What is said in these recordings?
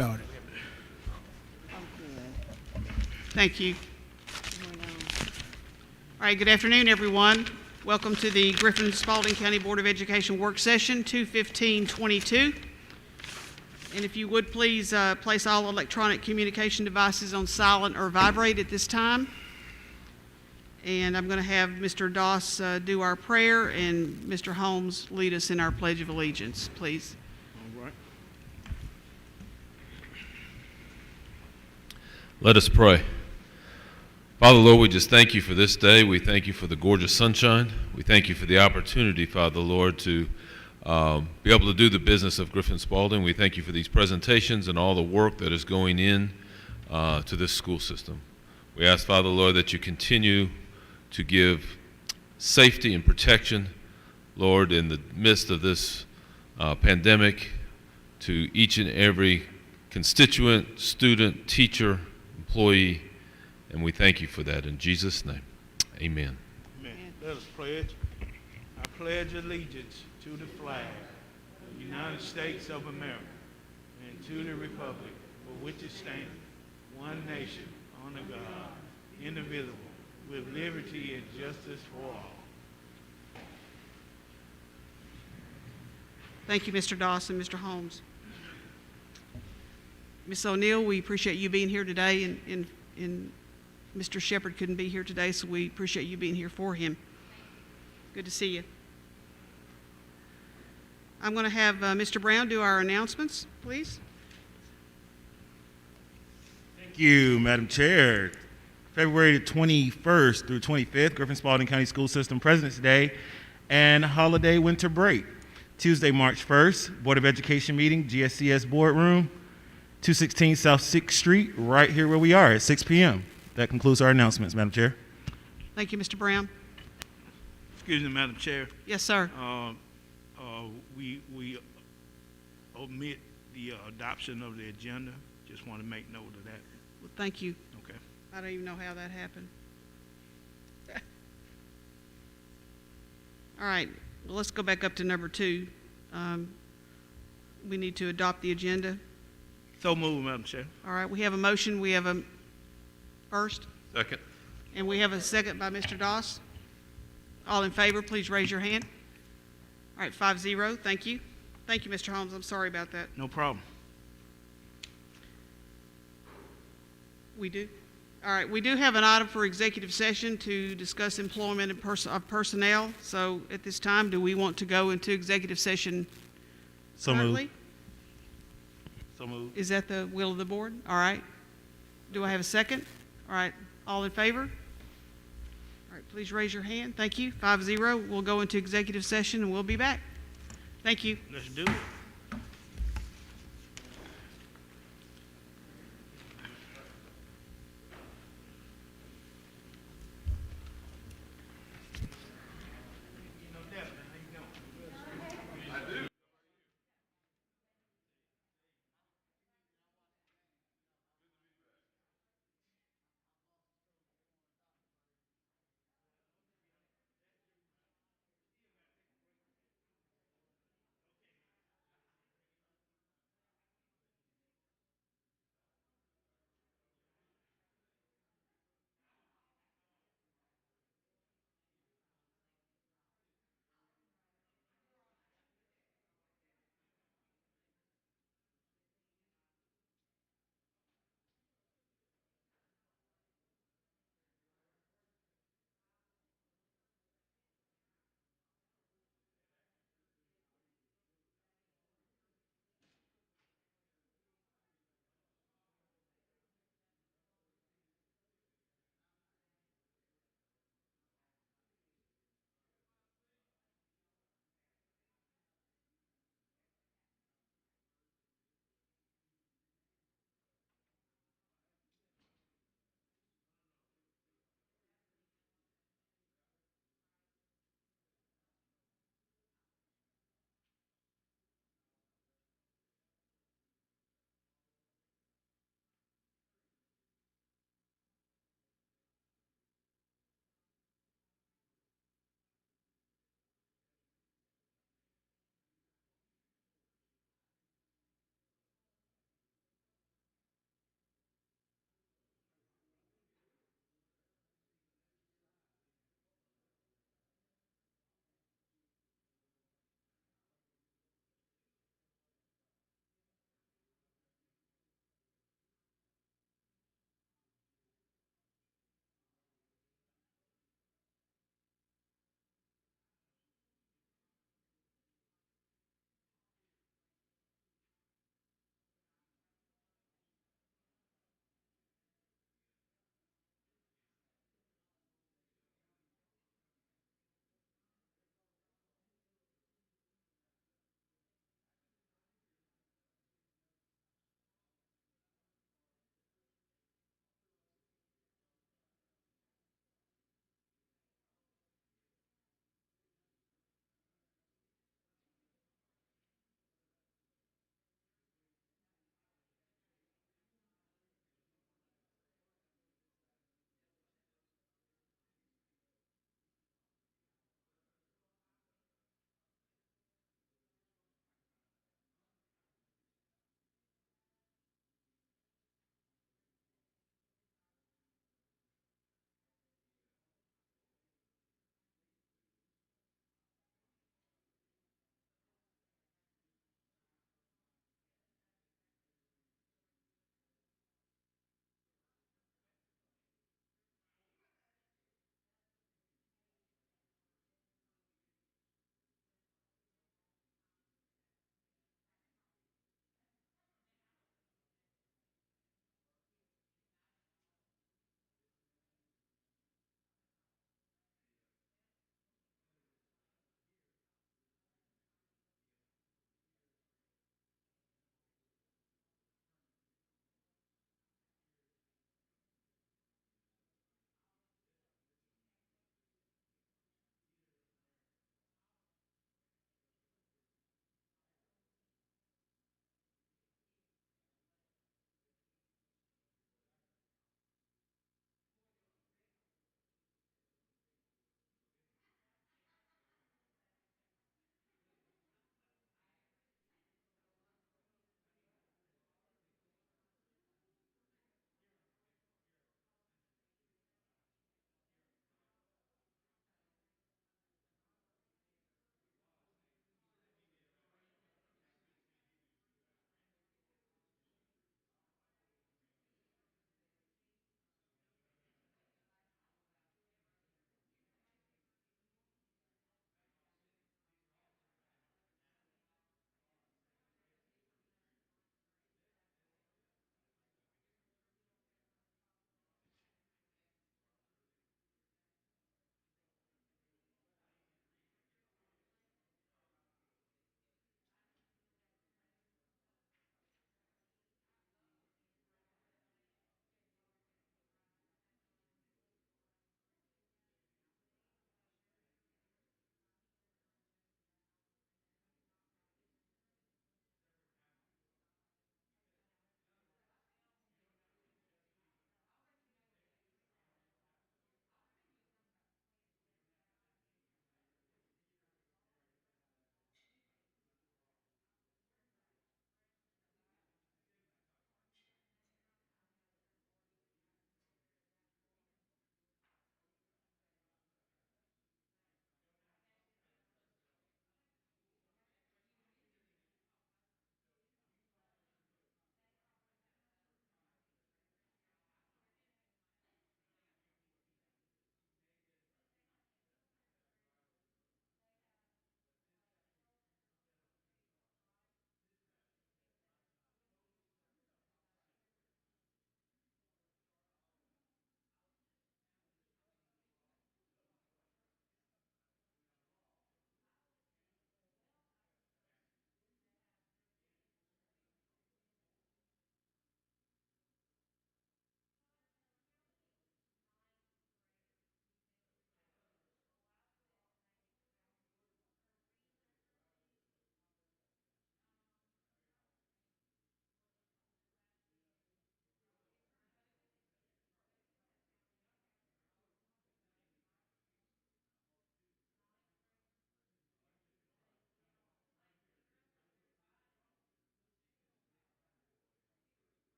started. Thank you. All right, good afternoon, everyone. Welcome to the Griffin Spalding County Board of Education work session 2/15/22. And if you would please place all electronic communication devices on silent or vibrate at this time. And I'm going to have Mr. Doss do our prayer and Mr. Holmes lead us in our Pledge of Allegiance, please. All right. Let us pray. Father, Lord, we just thank you for this day. We thank you for the gorgeous sunshine. We thank you for the opportunity, Father, Lord, to be able to do the business of Griffin Spalding. We thank you for these presentations and all the work that is going in to this school system. We ask, Father, Lord, that you continue to give safety and protection, Lord, in the midst of this pandemic to each and every constituent, student, teacher, employee, and we thank you for that. In Jesus' name, amen. Amen. Let us pledge. I pledge allegiance to the flag of the United States of America and to the republic for which it stands, one nation, under God, indivisible, with liberty and justice for all. Thank you, Mr. Doss and Mr. Holmes. Ms. O'Neill, we appreciate you being here today, and Mr. Shepard couldn't be here today, so we appreciate you being here for him. Good to see you. I'm going to have Mr. Brown do our announcements, please. Thank you, Madam Chair. February 21st through 25th, Griffin Spalding County School System President's Day and holiday winter break. Tuesday, March 1st, Board of Education meeting, GSCS Boardroom, 216 South 6th Street, right here where we are at 6 p.m. That concludes our announcements, Madam Chair. Thank you, Mr. Brown. Excuse me, Madam Chair. Yes, sir. We omit the adoption of the agenda. Just want to make note of that. Well, thank you. Okay. I don't even know how that happened. All right, well, let's go back up to number 2. We need to adopt the agenda. So moved, Madam Chair. All right, we have a motion. We have a first. Second. And we have a second by Mr. Doss. All in favor, please raise your hand. All right, 5-0. Thank you. Thank you, Mr. Holmes. I'm sorry about that. No problem. We do? All right, we do have an item for executive session to discuss employment of personnel. So at this time, do we want to go into executive session So currently? moved. So moved. Is that the will of the board? All right. Do I have a second? All right, all in favor? All right, please raise your hand. Thank you. 5-0. We'll go into executive session and we'll be back. Thank you. Let's do it.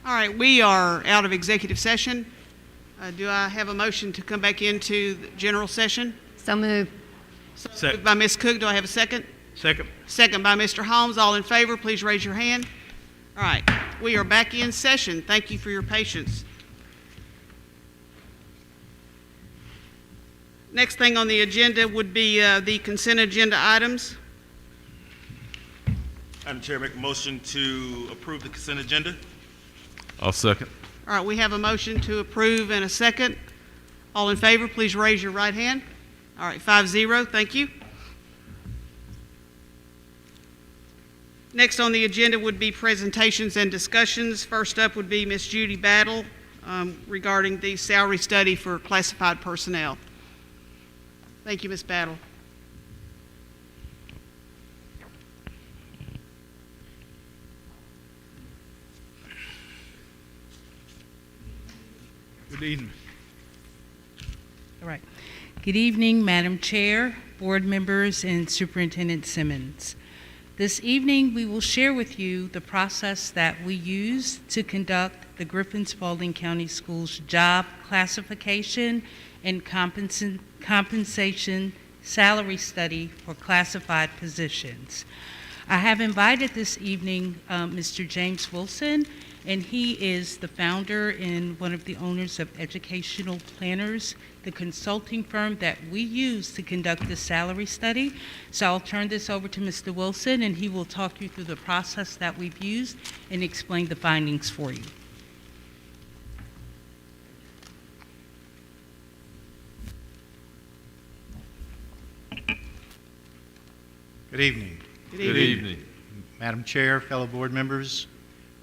All right, we are out of executive session. Do I have a motion to come back into the general session? So moved. Moved by Ms. Cook. Do I have a second? Second. Second by Mr. Holmes. All in favor, please raise your hand. All right, we are back in session. Thank you for your patience. Next thing on the agenda would be the consent agenda items. Madam Chair, make a motion to approve the consent agenda. I'll second. All right, we have a motion to approve and a second. All in favor, please raise your right hand. All right, 5-0, thank you. Next on the agenda would be presentations and discussions. First up would be Ms. Judy Battle regarding the salary study for classified personnel. Thank you, Ms. Battle. Good evening. All right. Good evening, Madam Chair, board members, and Superintendent Simmons. This evening, we will share with you the process that we use to conduct the Griffin Spalding County Schools job classification and compensation salary study for classified positions. I have invited this evening Mr. James Wilson, and he is the founder and one of the owners of Educational Planners, the consulting firm that we use to conduct the salary study. So I'll turn this over to Mr. Wilson, and he will talk you through the process that we've used and explain the findings for you. Good evening. Good evening. Madam Chair, fellow board members,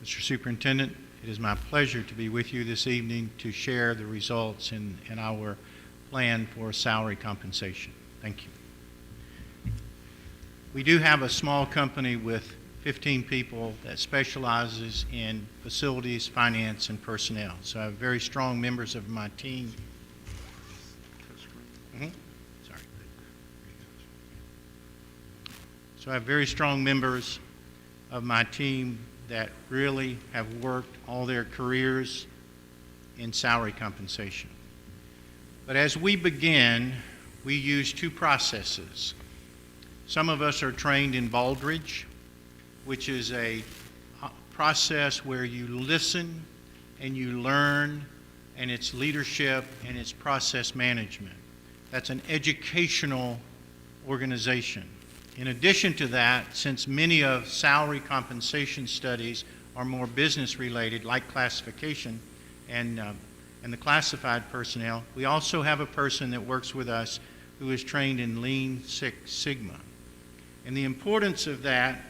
Mr. Superintendent, it is my pleasure to be with you this evening to share the results in our plan for salary compensation. Thank you. We do have a small company with 15 people that specializes in facilities, finance, and personnel. So I have very strong members of my team. Sorry. So I have very strong members of my team that really have worked all their careers in salary compensation. But as we begin, we use two processes. Some of us are trained in Baldrige, which is a process where you listen and you learn, and it's leadership and it's process management. That's an educational organization. In addition to that, since many of salary compensation studies are more business related, like classification and the classified personnel, we also have a person that works with us who is trained in Lean Six Sigma. And the importance of that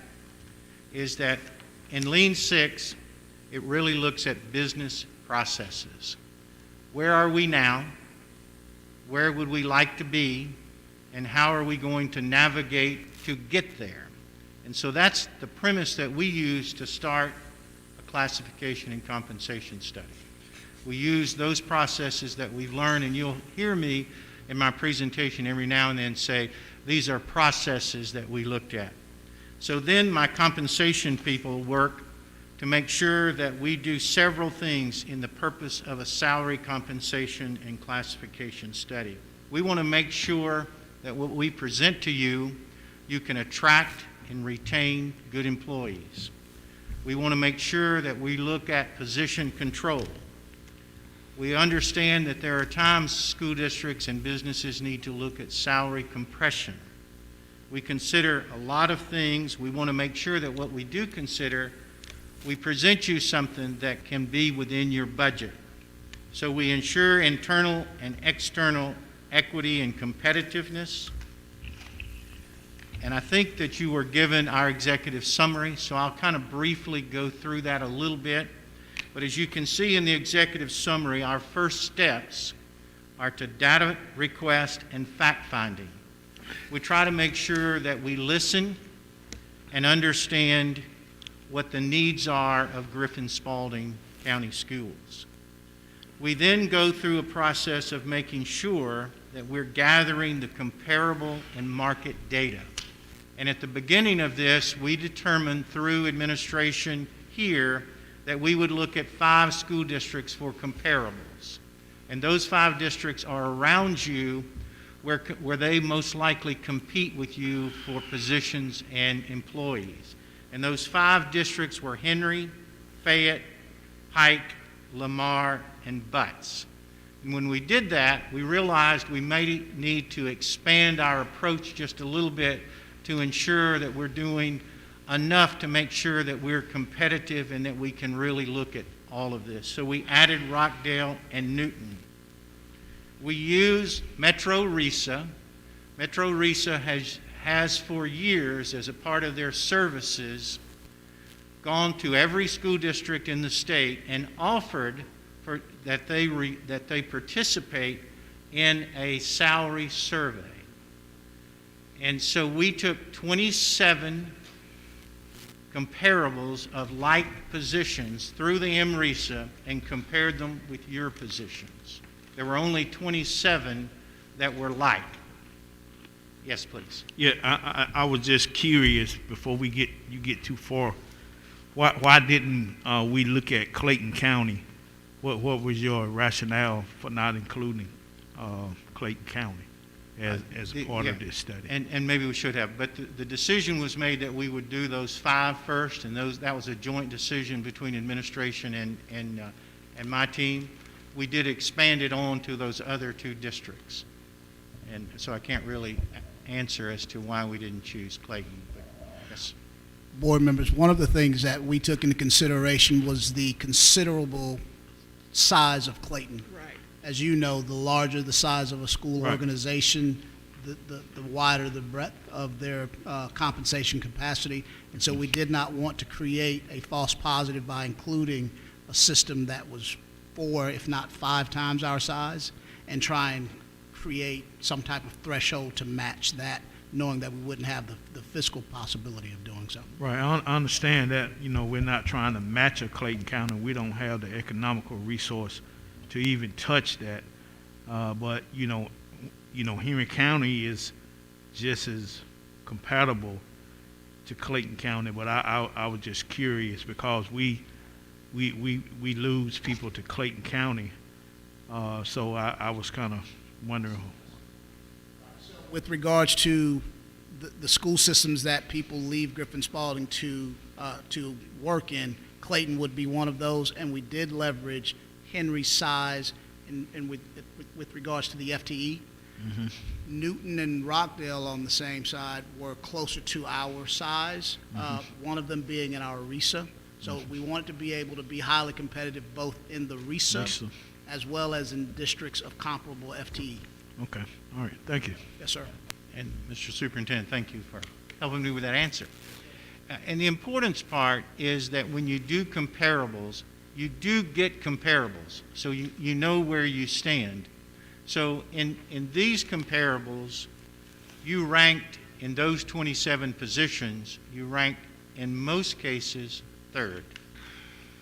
is that in Lean Six, it really looks at business processes. Where are we now? Where would we like to be? And how are we going to navigate to get there? And so that's the premise that we use to start a classification and compensation study. We use those processes that we've learned, and you'll hear me in my presentation every now and then say, these are processes that we looked at. So then my compensation people work to make sure that we do several things in the purpose of a salary compensation and classification study. We want to make sure that what we present to you, you can attract and retain good employees. We want to make sure that we look at position control. We understand that there are times school districts and businesses need to look at salary compression. We consider a lot of things. We want to make sure that what we do consider, we present you something that can be within your budget. So we ensure internal and external equity and competitiveness. And I think that you were given our executive summary, so I'll kind of briefly go through that a little bit. But as you can see in the executive summary, our first steps are to data request and fact-finding. We try to make sure that we listen and understand what the needs are of Griffin Spalding County Schools. We then go through a process of making sure that we're gathering the comparable and market data. And at the beginning of this, we determined through administration here that we would look at 5 school districts for comparables. And those 5 districts are around you where they most likely compete with you for positions and employees. And those 5 districts were Henry, Fayette, Pike, Lamar, and Butts. And when we did that, we realized we may need to expand our approach just a little bit to ensure that we're doing enough to make sure that we're competitive and that we can really look at all of this. So we added Rockdale and Newton. We use Metro RESA. Metro RESA has for years, as a part of their services, gone to every school district in the state and offered that they participate in a salary survey. And so we took 27 comparables of like positions through the MRESA and compared them with your positions. There were only 27 that were like. Yes, please. Yeah, I was just curious before you get too far. Why didn't we look at Clayton County? What was your rationale for not including Clayton County as a part of this study? And maybe we should have, but the decision was made that we would do those 5 first, and that was a joint decision between administration and my team. We did expand it on to those other 2 districts, and so I can't really answer as to why we didn't choose Clayton. But yes. Board members, one of the things that we took into consideration was the considerable size of Clayton. Right. As you know, the larger the size of a school Right. organization, the wider the breadth of their compensation capacity. And so we did not want to create a false positive by including a system that was 4, if not 5 times our size, and try and create some type of threshold to match that, knowing that we wouldn't have the fiscal possibility of doing so. Right, I understand that, we're not trying to match a Clayton County. We don't have the economical resource to even touch that. But, Henry County is just as compatible to Clayton County. But I was just curious because we lose people to Clayton County. So I was kind of wondering. With regards to the school systems that people leave Griffin Spalding to work in, Clayton would be one of those, and we did leverage Henry's size and with regards to the FTE. Mm-hmm. Newton and Rockdale on the same side were closer to our size, one of them being in our RESA. So we wanted to be able to be highly competitive both in the RESA as well as in districts of comparable FTE. Okay, all right, thank you. Yes, sir. And Mr. Superintendent, thank you for helping me with that answer. And the importance part is that when you do comparables, you do get comparables, so you know where you stand. So in these comparables, you ranked in those 27 positions, you ranked in most cases 3rd.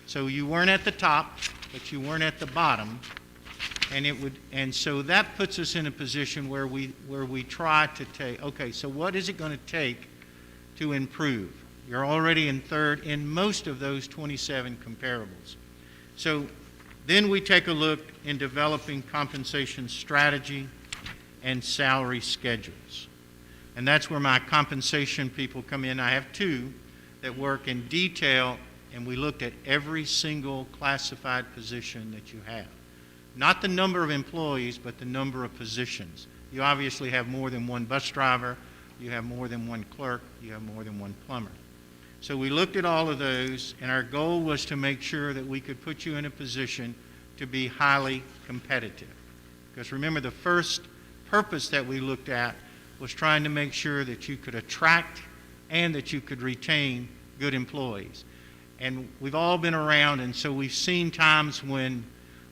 So you weren't at the top, but you weren't at the bottom. And so that puts us in a position where we try to take, okay, so what is it going to take to improve? You're already in 3rd in most of those 27 comparables. So then we take a look in developing compensation strategy and salary schedules. And that's where my compensation people come in. I have 2 that work in detail, and we looked at every single classified position that you have. Not the number of employees, but the number of positions. You obviously have more than 1 bus driver, you have more than 1 clerk, you have more than 1 plumber. So we looked at all of those, and our goal was to make sure that we could put you in a position to be highly competitive. Because remember, the first purpose that we looked at was trying to make sure that you could attract and that you could retain good employees. And we've all been around, and so we've seen times when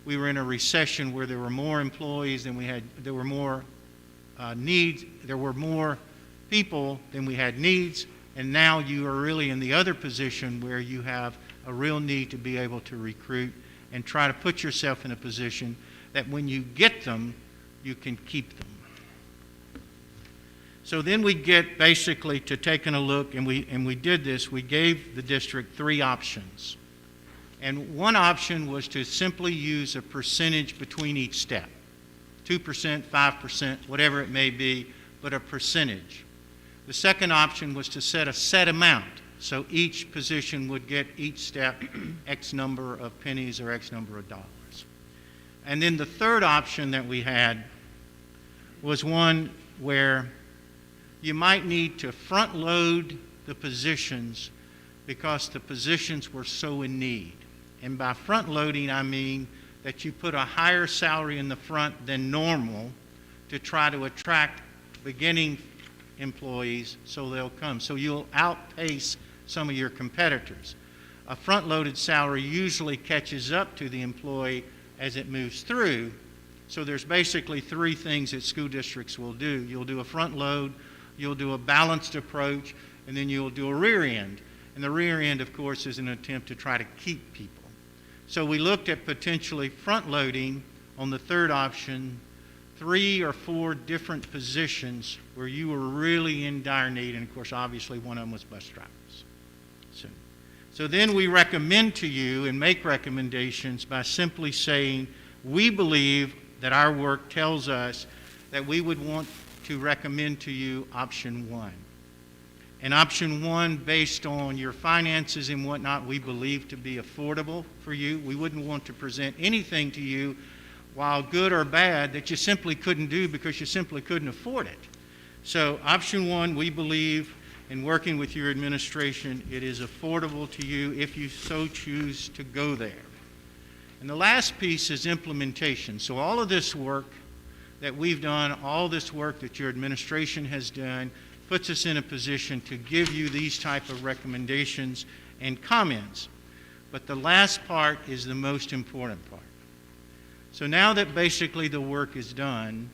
we were in a recession where there were more employees than we had, there were more needs, there were more people than we had needs, and now you are really in the other position where you have a real need to be able to recruit and try to put yourself in a position that when you get them, you can keep them. So then we get basically to taking a look, and we did this, we gave the district 3 options. And one option was to simply use a percentage between each step, 2%, 5%, whatever it may be, but a percentage. The second option was to set a set amount, so each position would get each step X number of pennies or X number of dollars. And then the third option that we had was one where you might need to front load the positions because the positions were so in need. And by front loading, I mean that you put a higher salary in the front than normal to try to attract beginning employees so they'll come. So you'll outpace some of your competitors. A front-loaded salary usually catches up to the employee as it moves through. So there's basically 3 things that school districts will do. You'll do a front load, you'll do a balanced approach, and then you'll do a rear end. And the rear end, of course, is an attempt to try to keep people. So we looked at potentially front loading on the third option, 3 or 4 different positions where you were really in dire need, and of course, obviously, one of them was bus drivers. So then we recommend to you and make recommendations by simply saying, we believe that our work tells us that we would want to recommend to you option 1. And option 1, based on your finances and whatnot, we believe to be affordable for you. We wouldn't want to present anything to you, while good or bad, that you simply couldn't do because you simply couldn't afford it. So option 1, we believe, in working with your administration, it is affordable to you if you so choose to go there. And the last piece is implementation. So all of this work that we've done, all this work that your administration has done, puts us in a position to give you these type of recommendations and comments. But the last part is the most important part. So now that basically the work is done,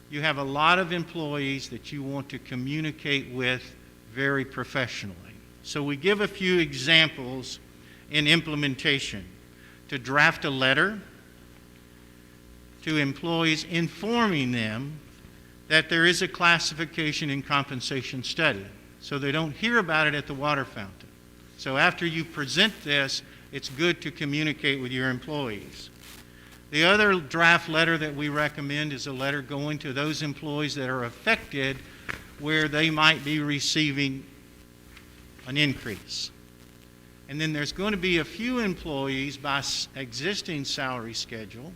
you have a lot of employees that you want to communicate with very professionally. So we give a few examples in implementation. To draft a letter to employees informing them that there is a classification and compensation study, so they don't hear about it at the water fountain. So after you present this, it's good to communicate with your employees. The other draft letter that we recommend is a letter going to those employees that are affected where they might be receiving an increase. And then there's going to be a few employees by existing salary schedule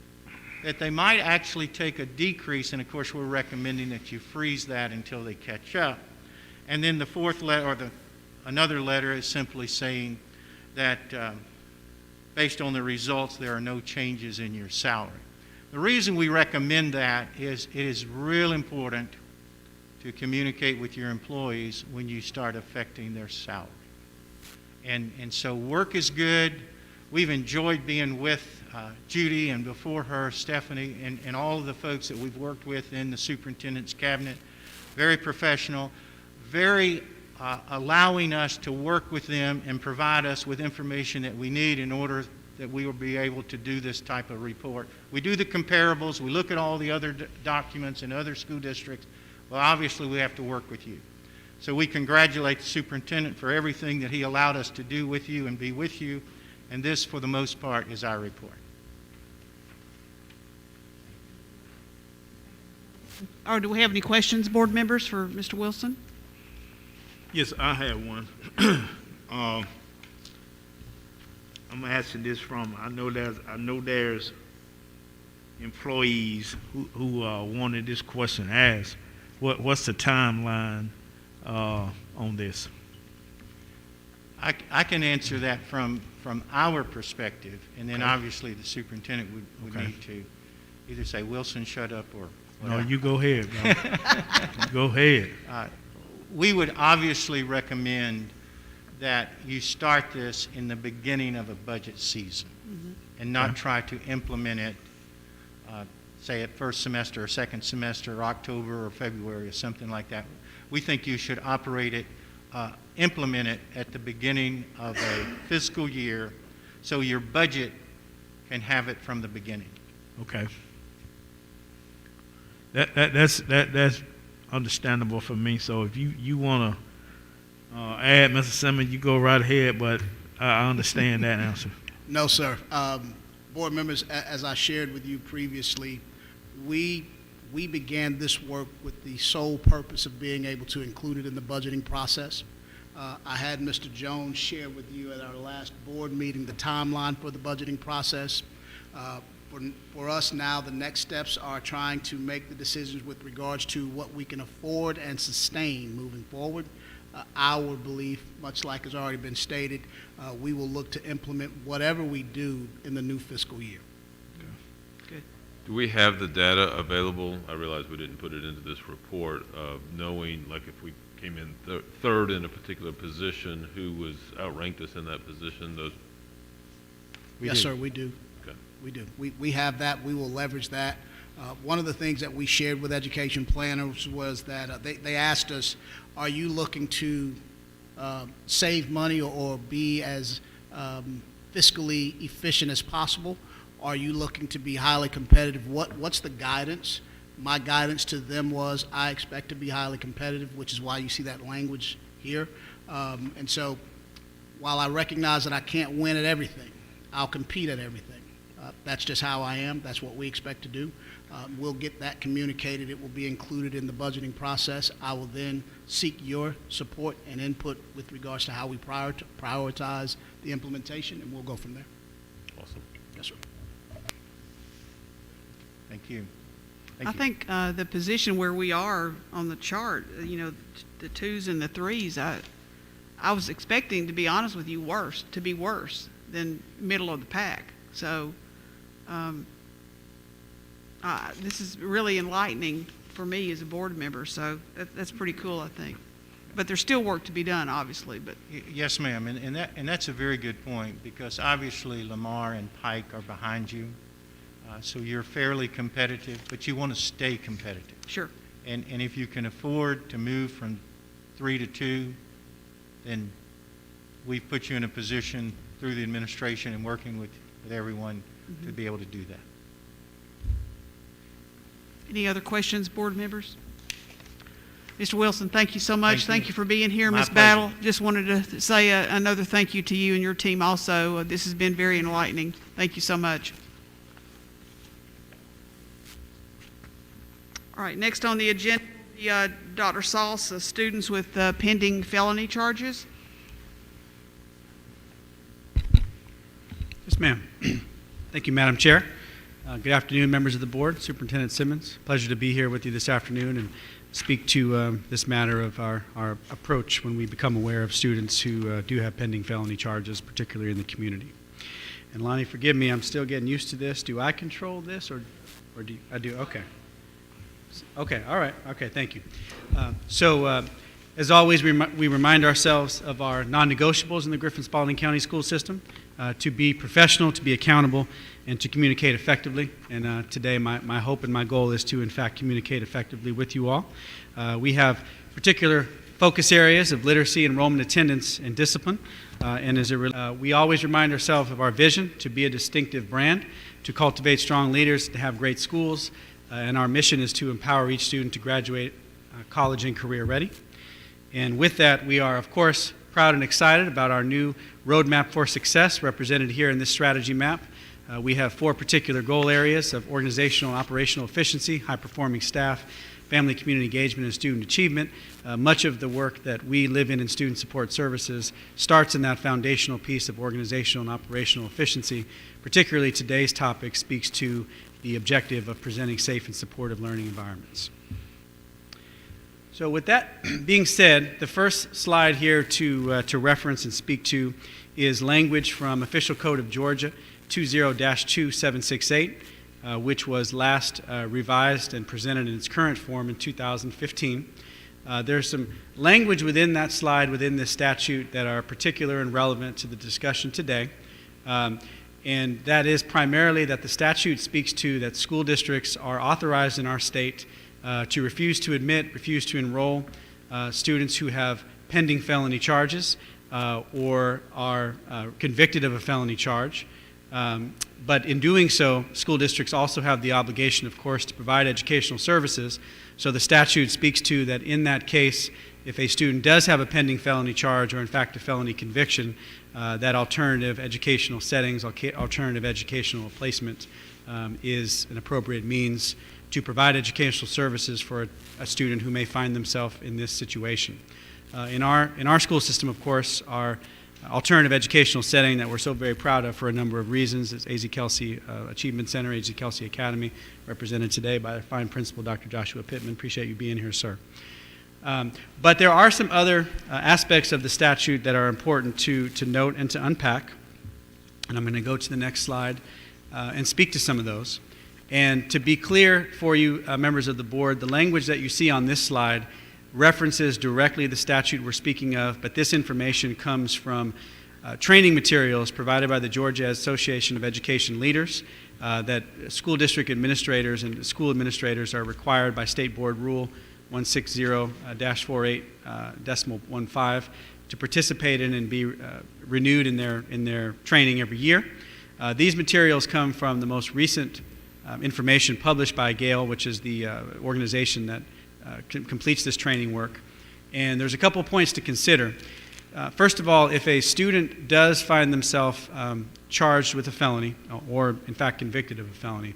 that they might actually take a decrease, and of course we're recommending that you freeze that until they catch up. And then the fourth letter, or another letter, is simply saying that based on the results there are no changes in your salary. The reason we recommend that is it is real important to communicate with your employees when you start affecting their salary. And so work is good. We've enjoyed being with Judy, and before her, Stephanie, and all of the folks that we've worked with in the superintendent's cabinet. Very professional, very allowing us to work with them and provide us with information that we need in order that we will be able to do this type of report. We do the comparables. We look at all the other documents in other school districts. Well, obviously, we have to work with you. So we congratulate the superintendent for everything that he allowed us to do with you and be with you. And this, for the most part, is our report. Or do we have any questions, board members, for Mr. Wilson? Yes, I have one. I'm asking this from, I know there's employees who wanted this question asked. What's the timeline on this? I can answer that from our perspective, and then obviously the superintendent would Okay. need to either say, Wilson, shut up, or No, whatever. you go ahead, bro. Go ahead. We would obviously recommend that you start this in the beginning of a budget season and not try to implement it, say at first semester or second semester, or October or February or something like that. We think you should operate it, implement it at the beginning of a fiscal year so your budget can have it from the beginning. Okay. That's understandable for me. So if you want to add, Mr. Simmons, you go right ahead, but I understand that answer. No, sir. Board members, as I shared with you previously, we began this work with the sole purpose of being able to include it in the budgeting process. I had Mr. Jones share with you at our last board meeting the timeline for the budgeting process. For us now, the next steps are trying to make the decisions with regards to what we can afford and sustain moving forward. Our belief, much like has already been stated, we will look to implement whatever we do in the new fiscal year. Good. Do we have the data available? I realize we didn't put it into this report of knowing, like if we came in third in a particular position, who was outranked us in that position? Yes, sir, we do. Okay. We do. We have that. We will leverage that. One of the things that we shared with education planners was that they asked us, are you looking to save money or be as fiscally efficient as possible? Are you looking to be highly competitive? What's the guidance? My guidance to them was I expect to be highly competitive, which is why you see that language here. And so while I recognize that I can't win at everything, I'll compete at everything. That's just how I am. That's what we expect to do. We'll get that communicated. It will be included in the budgeting process. I will then seek your support and input with regards to how we prioritize the implementation, and we'll go from there. Awesome. Yes, sir. Thank you. I think the position where we are on the chart, the 2s and the 3s, I was expecting, to be honest with you, to be worse than middle of the pack. So this is really enlightening for me as a board member. So that's pretty cool, I think. But there's still work to be done, obviously. But Yes, ma'am, and that's a very good point, because obviously Lamar and Pike are behind you. So you're fairly competitive, but you want to stay competitive. sure. And if you can afford to move from 3 to 2, then we've put you in a position through the administration and working with everyone to be able to do that. Any other questions, board members? Mr. Wilson, thank you so much. Thank you for being here. My Ms. Battle, just wanted to say another thank you to you and your team also. This has been very enlightening. Thank you so much. All right, next on the agenda, Dr. Sauce, students with pending felony charges. Yes, ma'am. Thank you, Madam Chair. Good afternoon, members of the board. Superintendent Simmons, pleasure to be here with you this afternoon and speak to this matter of our approach when we become aware of students who do have pending felony charges, particularly in the community. And Lonnie, forgive me, I'm still getting used to this. Do I control this or do you? I do? Okay. Okay, all right. Okay, thank you. As always, we remind ourselves of our non-negotiables in the Griffin Spalding County school system, to be professional, to be accountable, and to communicate effectively. And today, my hope and my goal is to, in fact, communicate effectively with you all. We have particular focus areas of literacy, enrollment, attendance, and discipline. We always remind ourselves of our vision to be a distinctive brand, to cultivate strong leaders, to have great schools, and our mission is to empower each student to graduate college and career ready. And with that, we are, of course, proud and excited about our new roadmap for success represented here in this strategy map. We have 4 particular goal areas of organizational and operational efficiency, high-performing staff, family community engagement, and student achievement. Much of the work that we live in student support services starts in that foundational piece of organizational and operational efficiency. Particularly today's topic speaks to the objective of presenting safe and supportive learning environments. So with that being said, the first slide here to reference and speak to is language from Official Code of Georgia 20-2768, which was last revised and presented in its current form in 2015. There's some language within that slide, within this statute, that are particular and relevant to the discussion today. And that is primarily that the statute speaks to that school districts are authorized in our state to refuse to admit, refuse to enroll students who have pending felony charges or are convicted of a felony charge. But in doing so, school districts also have the obligation, of course, to provide educational services. So the statute speaks to that in that case, if a student does have a pending felony charge or in fact a felony conviction, that alternative educational settings, alternative educational placement is an appropriate means to provide educational services for a student who may find themselves in this situation. In our school system, of course, our alternative educational setting that we're so very proud of for a number of reasons is A.Z. Kelsey Achievement Center, A.Z. Kelsey Academy, represented today by our fine principal, Dr. Joshua Pittman. Appreciate you being here, sir. But there are some other aspects of the statute that are important to note and to unpack. And I'm going to go to the next slide and speak to some of those. And to be clear for you, members of the board, the language that you see on this slide references directly the statute we're speaking of, but this information comes from training materials provided by the Georgia Association of Education Leaders that school district administrators and school administrators are required by State Board Rule 160-48.15 to participate in and be renewed in their training every year. These materials come from the most recent information published by GALE, which is the organization that completes this training work. And there's a couple of points to consider. First of all, if a student does find themselves charged with a felony, or in fact convicted of a felony,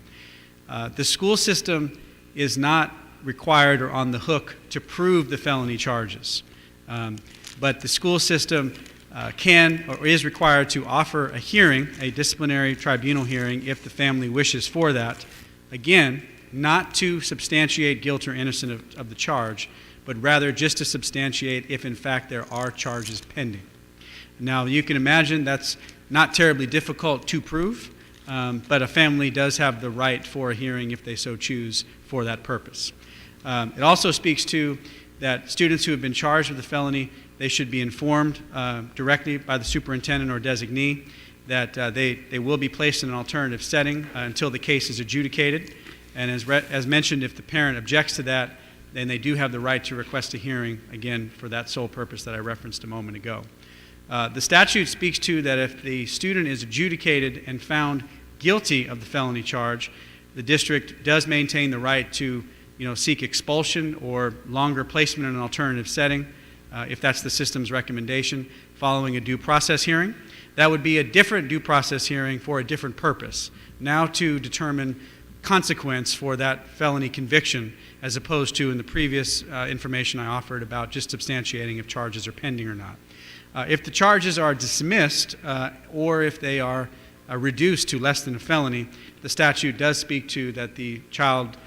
the school system is not required or on the hook to prove the felony charges. But the school system can or is required to offer a hearing, a disciplinary tribunal hearing, if the family wishes for that. Again, not to substantiate guilt or innocence of the charge, but rather just to substantiate if in fact there are charges pending. Now you can imagine that's not terribly difficult to prove, but a family does have the right for a hearing if they so choose for that purpose. It also speaks to that students who have been charged with a felony, they should be informed directly by the superintendent or designee that they will be placed in an alternative setting until the case is adjudicated. And as mentioned, if the parent objects to that, then they do have the right to request a hearing, again, for that sole purpose that I referenced a moment ago. The statute speaks to that if the student is adjudicated and found guilty of the felony charge, the district does maintain the right to seek expulsion or longer placement in an alternative setting, if that's the system's recommendation, following a due process hearing. That would be a different due process hearing for a different purpose, now to determine consequence for that felony conviction, as opposed to in the previous information I offered about just substantiating if charges are pending or not. If the charges are dismissed or if they are reduced to less than a felony, the statute does speak to that the child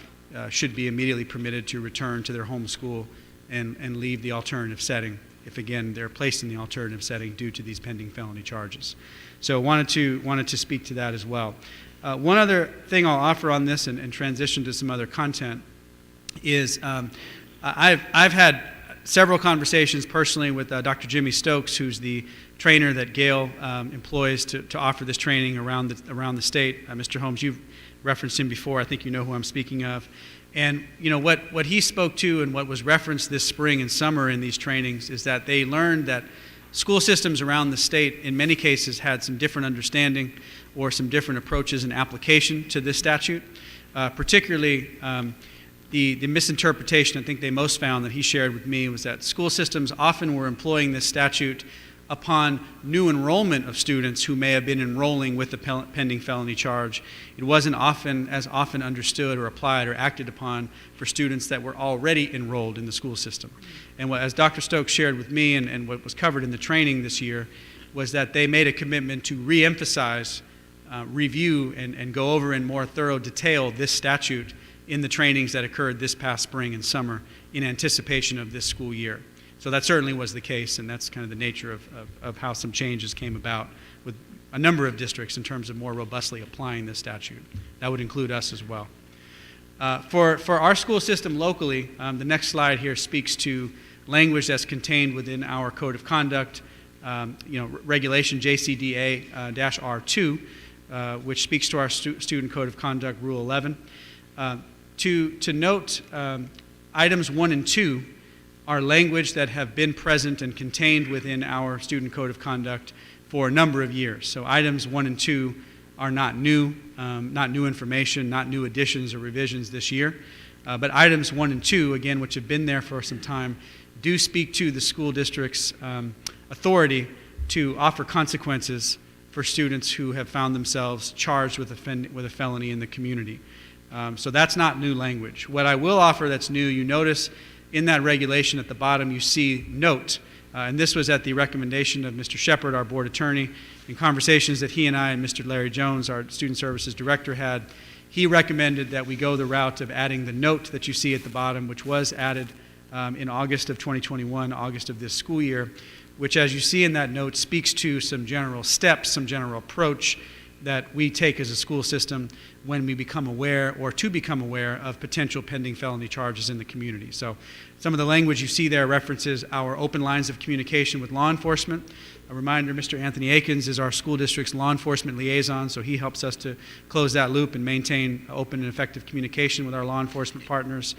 should be immediately permitted to return to their home school and leave the alternative setting if, again, they're placed in the alternative setting due to these pending felony charges. So wanted to speak to that as well. One other thing I'll offer on this and transition to some other content is I've had several conversations personally with Dr. Jimmy Stokes, who's the trainer that GALE employs to offer this training around the state. Mr. Holmes, you've referenced him before. I think you know who I'm speaking of. And what he spoke to and what was referenced this spring and summer in these trainings is that they learned that school systems around the state in many cases had some different understanding or some different approaches and application to this statute. Particularly, the misinterpretation I think they most found that he shared with me was that school systems often were employing this statute upon new enrollment of students who may have been enrolling with the pending felony charge. It wasn't as often understood or applied or acted upon for students that were already enrolled in the school system. And as Dr. Stokes shared with me and what was covered in the training this year was that they made a commitment to re-emphasize, review, and go over in more thorough detail this statute in the trainings that occurred this past spring and summer in anticipation of this school year. So that certainly was the case, and that's kind of the nature of how some changes came about with a number of districts in terms of more robustly applying this statute. That would include us as well. For our school system locally, the next slide here speaks to language that's contained within our Code of Conduct, Regulation JCDA-R2, which speaks to our Student Code of Conduct, Rule 11. To note, items 1 and 2 are language that have been present and contained within our Student Code of Conduct for a number of years. So items 1 and 2 are not new information, not new additions or revisions this year. But items 1 and 2, again, which have been there for some time, do speak to the school district's authority to offer consequences for students who have found themselves charged with a felony in the community. So that's not new language. What I will offer that's new, you notice in that regulation at the bottom you see note, and this was at the recommendation of Mr. Shepard, our board attorney, in conversations that he and I and Mr. Larry Jones, our student services director, had. He recommended that we go the route of adding the note that you see at the bottom, which was added in August of 2021, August of this school year, which, as you see in that note, speaks to some general steps, some general approach that we take as a school system when we become aware or to become aware of potential pending felony charges in the community. So some of the language you see there references our open lines of communication with law enforcement. A reminder, Mr. Anthony Akins is our school district's law enforcement liaison, so he helps us to close that loop and maintain open and effective communication with our law enforcement partners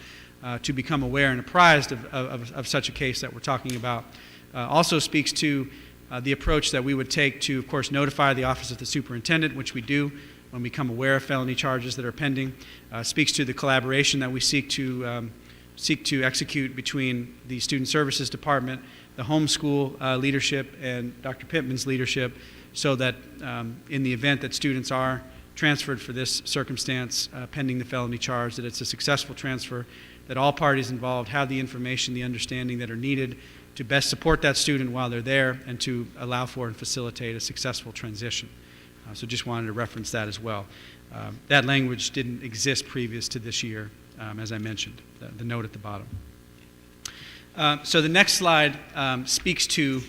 to become aware and apprised of such a case that we're talking about. Also speaks to the approach that we would take to, of course, notify the Office of the Superintendent, which we do when we become aware of felony charges that are pending. Speaks to the collaboration that we seek to execute between the Student Services Department, the homeschool leadership, and Dr. Pittman's leadership, so that in the event that students are transferred for this circumstance pending the felony charge, that it's a successful transfer, that all parties involved have the information, the understanding that are needed to best support that student while they're there and to allow for and facilitate a successful transition. So just wanted to reference that as well. That language didn't exist previous to this year, as I mentioned, the note at the bottom. So the next slide speaks to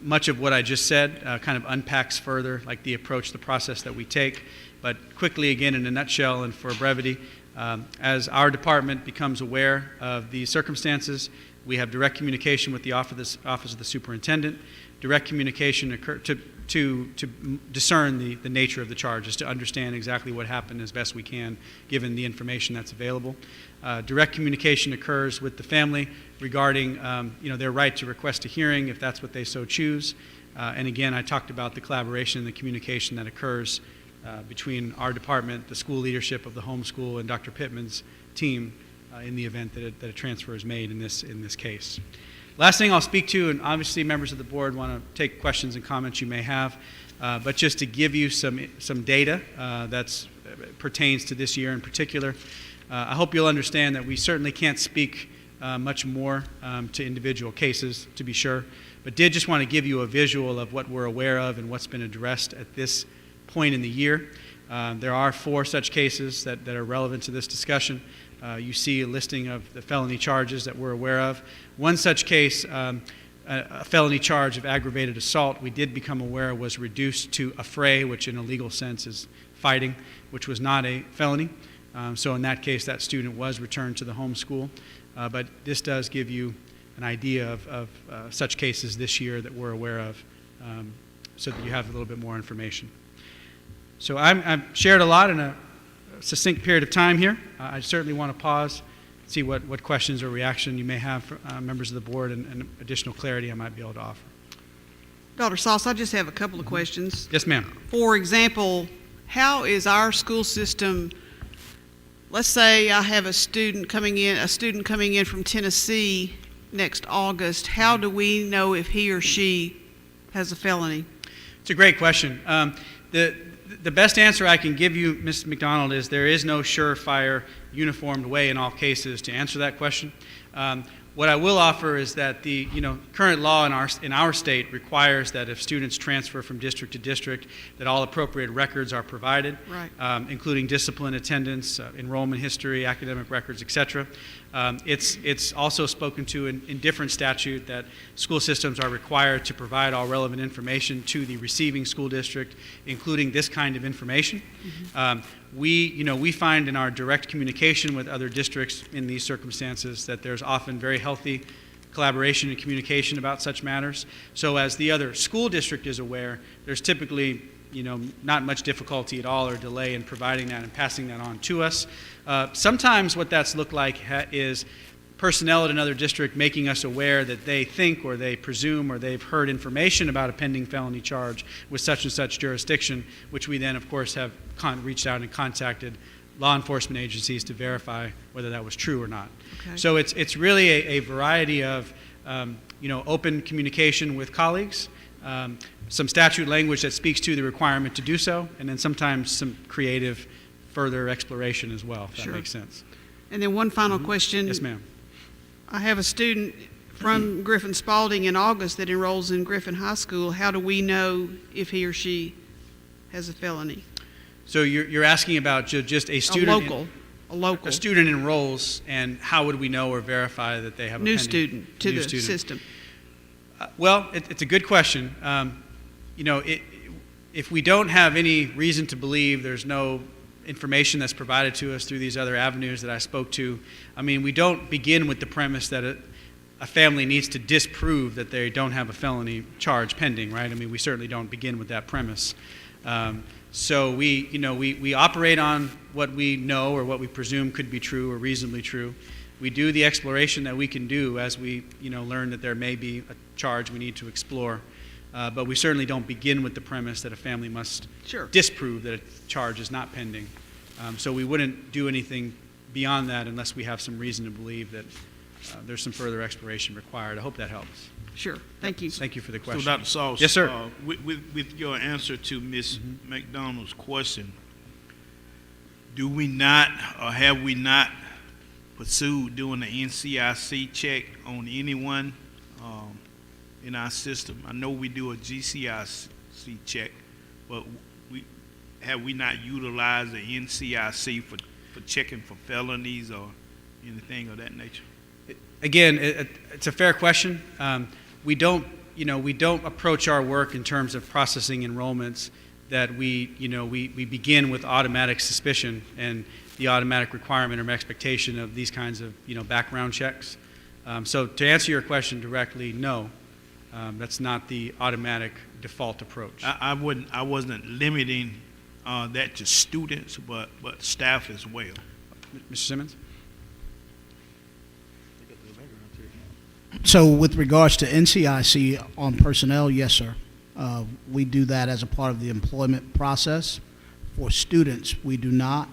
much of what I just said, kind of unpacks further, like the approach, the process that we take. But quickly, again, in a nutshell and for brevity, as our department becomes aware of these circumstances, we have direct communication with the Office of the Superintendent, direct communication to discern the nature of the charges, to understand exactly what happened as best we can, given the information that's available. Direct communication occurs with the family regarding their right to request a hearing if that's what they so choose. And again, I talked about the collaboration and the communication that occurs between our department, the school leadership of the homeschool, and Dr. Pittman's team in the event that a transfer is made in this case. Last thing I'll speak to, and obviously members of the board want to take questions and comments you may have, but just to give you some data that pertains to this year in particular. I hope you'll understand that we certainly can't speak much more to individual cases, to be sure, but did just want to give you a visual of what we're aware of and what's been addressed at this point in the year. There are 4 such cases that are relevant to this discussion. You see a listing of the felony charges that we're aware of. One such case, a felony charge of aggravated assault, we did become aware was reduced to affray, which in a legal sense is fighting, which was not a felony. So in that case, that student was returned to the home school. But this does give you an idea of such cases this year that we're aware of, so that you have a little bit more information. So I've shared a lot in a succinct period of time here. I certainly want to pause, see what questions or reaction you may have from members of the board and additional clarity I might be able to offer. Dr. Sauce, I just have a couple of questions. Yes, ma'am. For example, how is our school system, let's say I have a student coming in from Tennessee next August, how do we know if he or she has a felony? It's a great question. The best answer I can give you, Ms. McDonald, is there is no surefire, uniformed way in all cases to answer that question. What I will offer is that the current law in our state requires that if students transfer from district to district, that all appropriate records are provided, right. Including discipline, attendance, enrollment history, academic records, etc. It's also spoken to in different statute that school systems are required to provide all relevant information to the receiving school district, including this kind of information. Mm-hmm. We find in our direct communication with other districts in these circumstances that there's often very healthy collaboration and communication about such matters. So as the other school district is aware, there's typically not much difficulty at all or delay in providing that and passing that on to us. Sometimes what that's looked like is personnel at another district making us aware that they think or they presume or they've heard information about a pending felony charge with such and such jurisdiction, which we then, of course, have reached out and contacted law enforcement agencies to verify whether that was true or not. Okay. So it's really a variety of open communication with colleagues, some statute language that speaks to the requirement to do so, and then sometimes some creative further exploration as well, if Sure. that makes sense. And then one final question. Yes, ma'am. I have a student from Griffin Spalding in August that enrolls in Griffin High School. How do we know if he or she has a felony? So you're asking about just a student. A local. A student enrolls, and how would we know or verify that they have a New pending- student to new the student? system. Well, it's a good question. If we don't have any reason to believe, there's no information that's provided to us through these other avenues that I spoke to. I mean, we don't begin with the premise that a family needs to disprove that they don't have a felony charge pending, right? I mean, we certainly don't begin with that premise. So we operate on what we know or what we presume could be true or reasonably true. We do the exploration that we can do as we learn that there may be a charge we need to explore. But we certainly don't begin with the premise that a family must Sure. disprove that a charge is not pending. So we wouldn't do anything beyond that unless we have some reason to believe that there's some further exploration required. I hope that helps. Sure. Thank you. Thank you for the So, question. Dr. Sauce. Yes, sir. With your answer to Ms. McDonald's question, do we not or have we not pursued doing the NCIC check on anyone in our system? I know we do a GCIC check, but have we not utilized the NCIC for checking for felonies or anything of that nature? Again, it's a fair question. We don't approach our work in terms of processing enrollments that we begin with automatic suspicion and the automatic requirement or expectation of these kinds of background checks. So to answer your question directly, no, that's not the automatic default approach. I wasn't limiting that to students, but staff as well. Mr. Simmons? So with regards to NCIC on personnel, yes, sir. We do that as a part of the employment process. For students, we do not.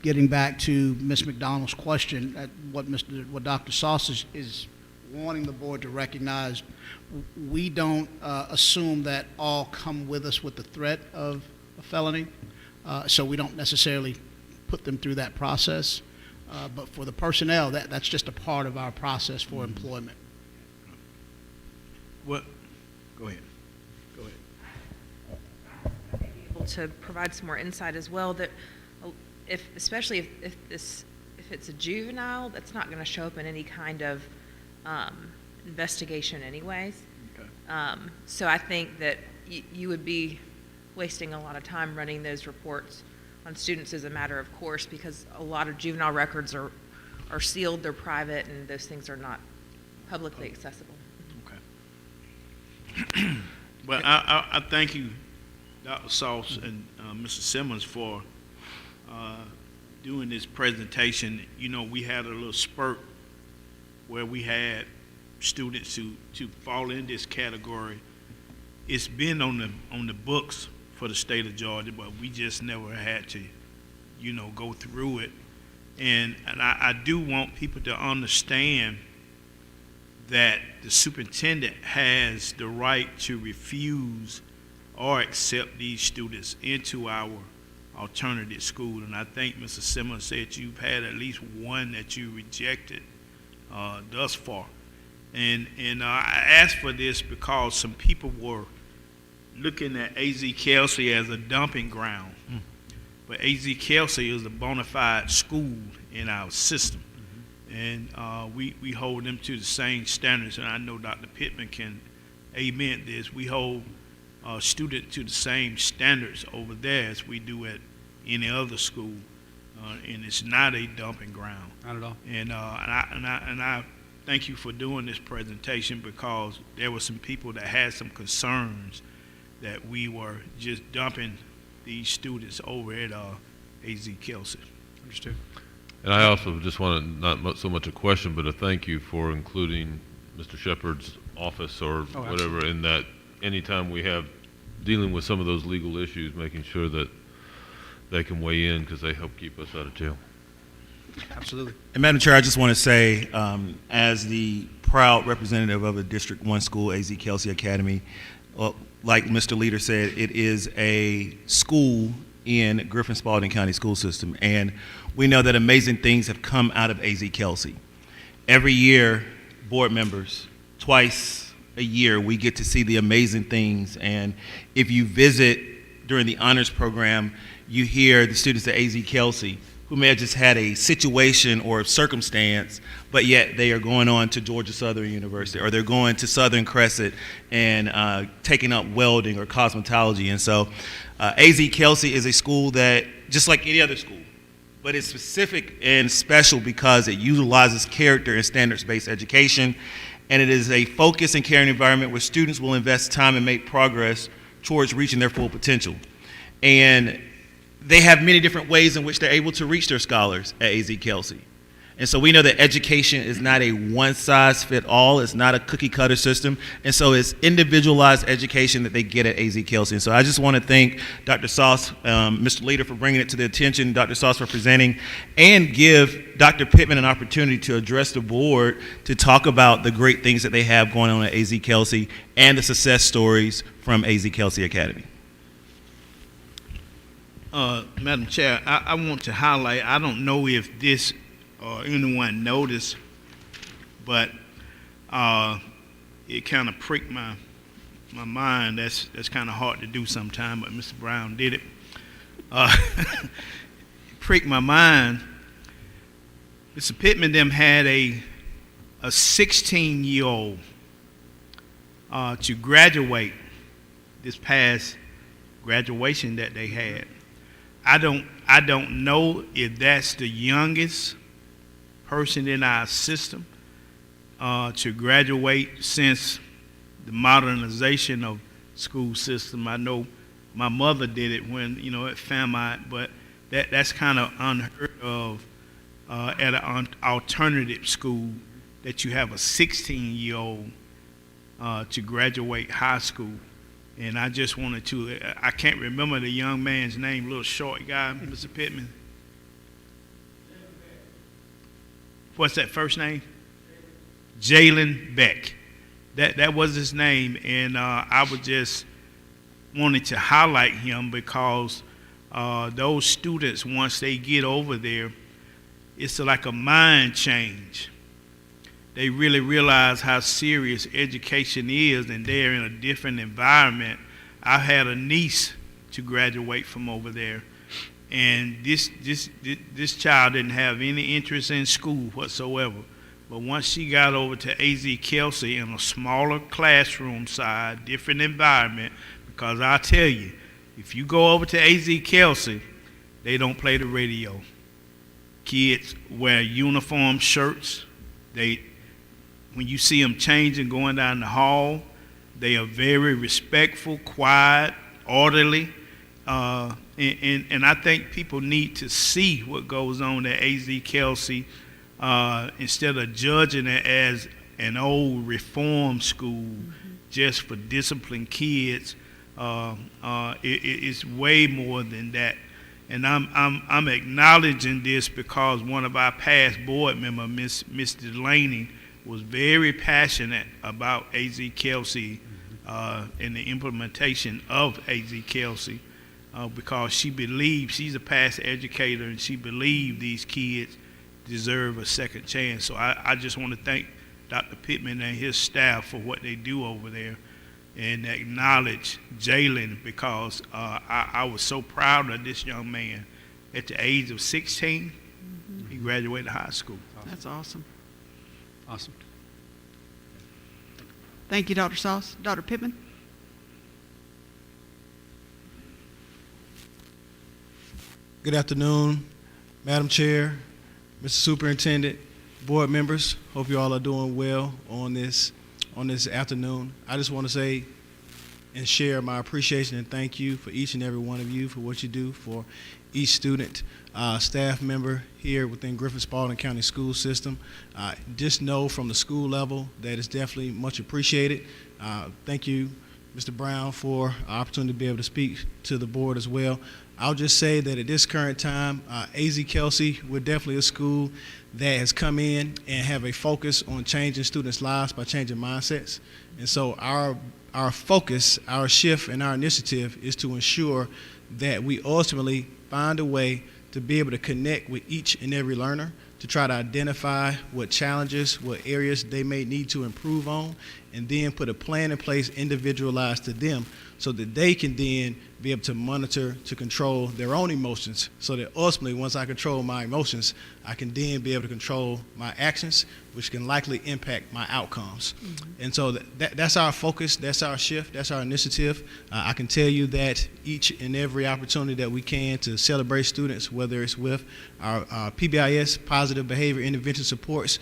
Getting back to Ms. McDonald's question, what Dr. Sauce is wanting the board to recognize, we don't assume that all come with us with the threat of a felony, so we don't necessarily put them through that process. But for the personnel, that's just a part of our process for employment. What? Go ahead. Able to provide some more insight as well, that especially if it's a juvenile, that's not going to show up in any kind of investigation anyways. Okay. So I think that you would be wasting a lot of time running those reports on students as a matter of course, because a lot of juvenile records are sealed, they're private, and those things are not publicly accessible. Okay. Well, I thank you, Dr. Sauce and Mr. Simmons, for doing this presentation. We had a little spurt where we had students to fall in this category. It's been on the books for the state of Georgia, but we just never had to, go through it. And I do want people to understand that the superintendent has the right to refuse or accept these students into our alternative school. And I think Mr. Simmons said you've had at least one that you rejected thus far. And I asked for this because some people were looking at A.Z. Kelsey as a dumping ground. But A.Z. Kelsey is a bona fide school in our system. And we hold them to the same standards. And I know Dr. Pittman can amen this. We hold students to the same standards over there as we do at any other school. And it's not a dumping ground. Not at all. And I thank you for doing this presentation, because there were some people that had some concerns that we were just dumping these students over at A.Z. Kelsey. Understood. And I also just want to, so much a question, but a thank you for including Mr. Shepard's office or whatever in that anytime we have dealing with some of those legal issues, making sure that they can weigh in because they help keep us out of jail. Absolutely. And Madam Chair, I just want to say, as the proud representative of a District 1 school, A.Z. Kelsey Academy, like Mr. Leader said, it is a school in Griffin Spalding County School System, and we know that amazing things have come out of A.Z. Kelsey. Every year, board members, twice a year, we get to see the amazing things, and if you visit during the honors program, you hear the students at A.Z. Kelsey who may have just had a situation or a circumstance, but yet they are going on to Georgia Southern University, or they're going to Southern Crescent and taking up welding or cosmetology. And so A.Z. Kelsey is a school that, just like any other school, but it's specific and special because it utilizes character and standards-based education, and it is a focused and caring environment where students will invest time and make progress towards reaching their full potential. And they have many different ways in which they're able to reach their scholars at A.Z. Kelsey. And so we know that education is not a one-size-fits-all. It's not a cookie-cutter system. And so it's individualized education that they get at A.Z. Kelsey. And so I just want to thank Dr. Sauce, Mr. Leader, for bringing it to the attention, Dr. Sauce for presenting, and give Dr. Pittman an opportunity to address the board to talk about the great things that they have going on at A.Z. Kelsey and the success stories from A.Z. Kelsey Academy. Madam Chair, I want to highlight, I don't know if this or anyone noticed, but it kind of pricked my mind. That's kind of hard to do sometimes, but Mr. Brown did it. Pricked my mind. Mr. Pittman them had a 16-year-old to graduate this past graduation that they had. I don't know if that's the youngest person in our system to graduate since the modernization of school system. I know my mother did it when, at Fairmont, but that's kind of unheard of at an alternative school that you have a 16-year-old to graduate high school. And I just wanted to, I can't remember the young man's name, little short guy, Mr. Pittman. What's that first name? Jalen Beck. That was his name, and I would just wanted to highlight him because those students, once they get over there, it's like a mind change. They really realize how serious education is, and they're in a different environment. I had a niece to graduate from over there, and this child didn't have any interest in school whatsoever. But once she got over to A.Z. Kelsey in a smaller classroom size, different environment, because I tell you, if you go over to A.Z. Kelsey, they don't play the radio. Kids wear uniform shirts. When you see them changing, going down the hall, they are very respectful, quiet, orderly. And I think people need to see what goes on at A.Z. Kelsey instead of judging it as an old reform school just for disciplined kids. It's way more than that. And I'm acknowledging this because one of our past board members, Ms. Delaney, was very passionate about A.Z. Kelsey and the implementation of A.Z. Kelsey because she believes, she's a past educator, and she believed these kids deserve a second chance. So I just want to thank Dr. Pittman and his staff for what they do over there and acknowledge Jalen because I was so proud of this young man. At the age of 16, he graduated high school. That's awesome. Awesome. Thank you, Dr. Sauce. Dr. Pittman? Good afternoon, Madam Chair, Mr. Superintendent, board members. Hope you all are doing well on this afternoon. I just want to say and share my appreciation and thank you for each and every one of you for what you do for each student, staff member here within Griffin Spalding County School System. Just know from the school level that it's definitely much appreciated. Thank you, Mr. Brown, for the opportunity to be able to speak to the board as well. I'll just say that at this current time, AZ Kelsey, we're definitely a school that has come in and have a focus on changing students' lives by changing mindsets. And so our focus, our shift, and our initiative is to ensure that we ultimately find a way to be able to connect with each and every learner to try to identify what challenges, what areas they may need to improve on, and then put a plan in place individualized to them so that they can then be able to monitor, to control their own emotions, so that ultimately, once I control my emotions, I can then be able to control my actions, which can likely impact my outcomes. And so that's our focus, that's our shift, that's our initiative. I can tell you that each and every opportunity that we can to celebrate students, whether it's with our PBIS, Positive Behavior Intervention Supports,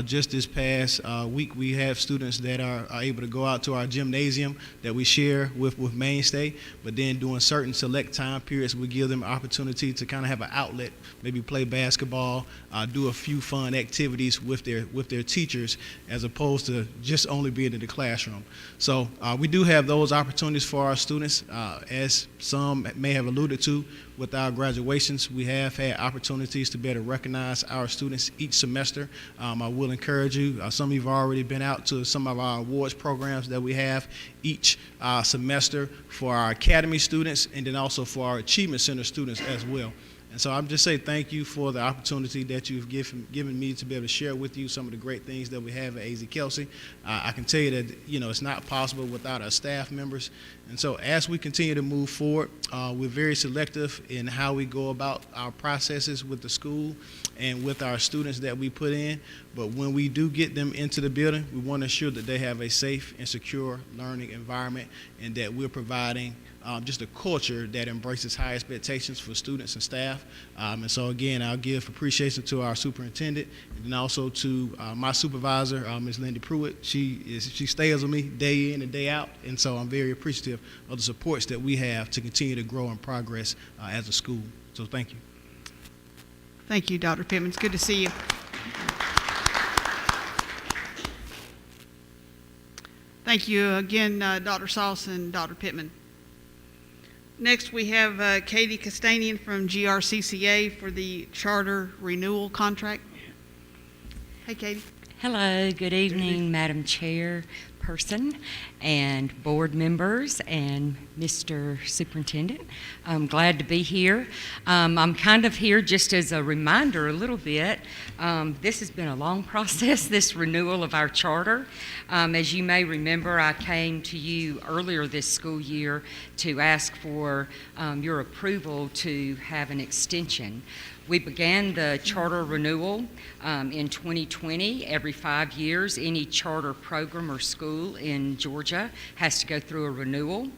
just this past week we have students that are able to go out to our gymnasium that we share with Mainstay, but then during certain select time periods we give them an opportunity to kind of have an outlet, maybe play basketball, do a few fun activities with their teachers, as opposed to just only being in the classroom. So we do have those opportunities for our students. As some may have alluded to, with our graduations, we have had opportunities to be able to recognize our students each semester. I will encourage you, some of you have already been out to some of our awards programs that we have each semester for our academy students, and then also for our achievement center students as well. And so I'm just saying thank you for the opportunity that you've given me to be able to share with you some of the great things that we have at AZ Kelsey. I can tell you that it's not possible without our staff members. And so as we continue to move forward, we're very selective in how we go about our processes with the school and with our students that we put in. But when we do get them into the building, we want to ensure that they have a safe and secure learning environment, and that we're providing just a culture that embraces high expectations for students and staff. And so again, I'll give appreciation to our superintendent, and then also to my supervisor, Ms. Lindy Pruitt. She stays with me day in and day out, and so I'm very appreciative of the supports that we have to continue to grow and progress as a school. So thank you. Thank you, Dr. Pittman. It's good to see you. Thank you again, Dr. Sauce and Dr. Pittman. Next, we have Katie Castanian from GRCCA for the charter renewal contract. Hey, Katie. Hello, good evening, Madam Chairperson and board members and Mr. Superintendent. I'm glad to be here. I'm kind of here just as a reminder a little bit. This has been a long process, this renewal of our charter. As you may remember, I came to you earlier this school year to ask for your approval to have an extension. We began the charter renewal in 2020. Every 5 years, any charter program or school in Georgia has to go through a renewal.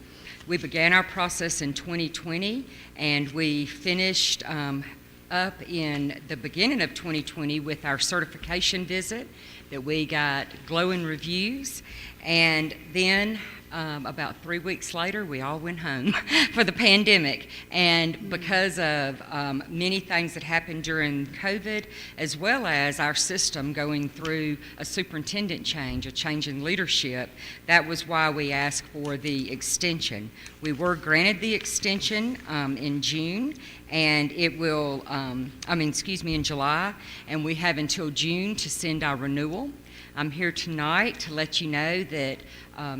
We began our process in 2020, and we finished up in the beginning of 2020 with our certification visit that we got glowing reviews, and then about 3 weeks later, we all went home for the pandemic. And because of many things that happened during COVID, as well as our system going through a superintendent change, a change in leadership, that was why we asked for the extension. We were granted the extension in June, and it will, in July, and we have until June to send our renewal. I'm here tonight to let you know that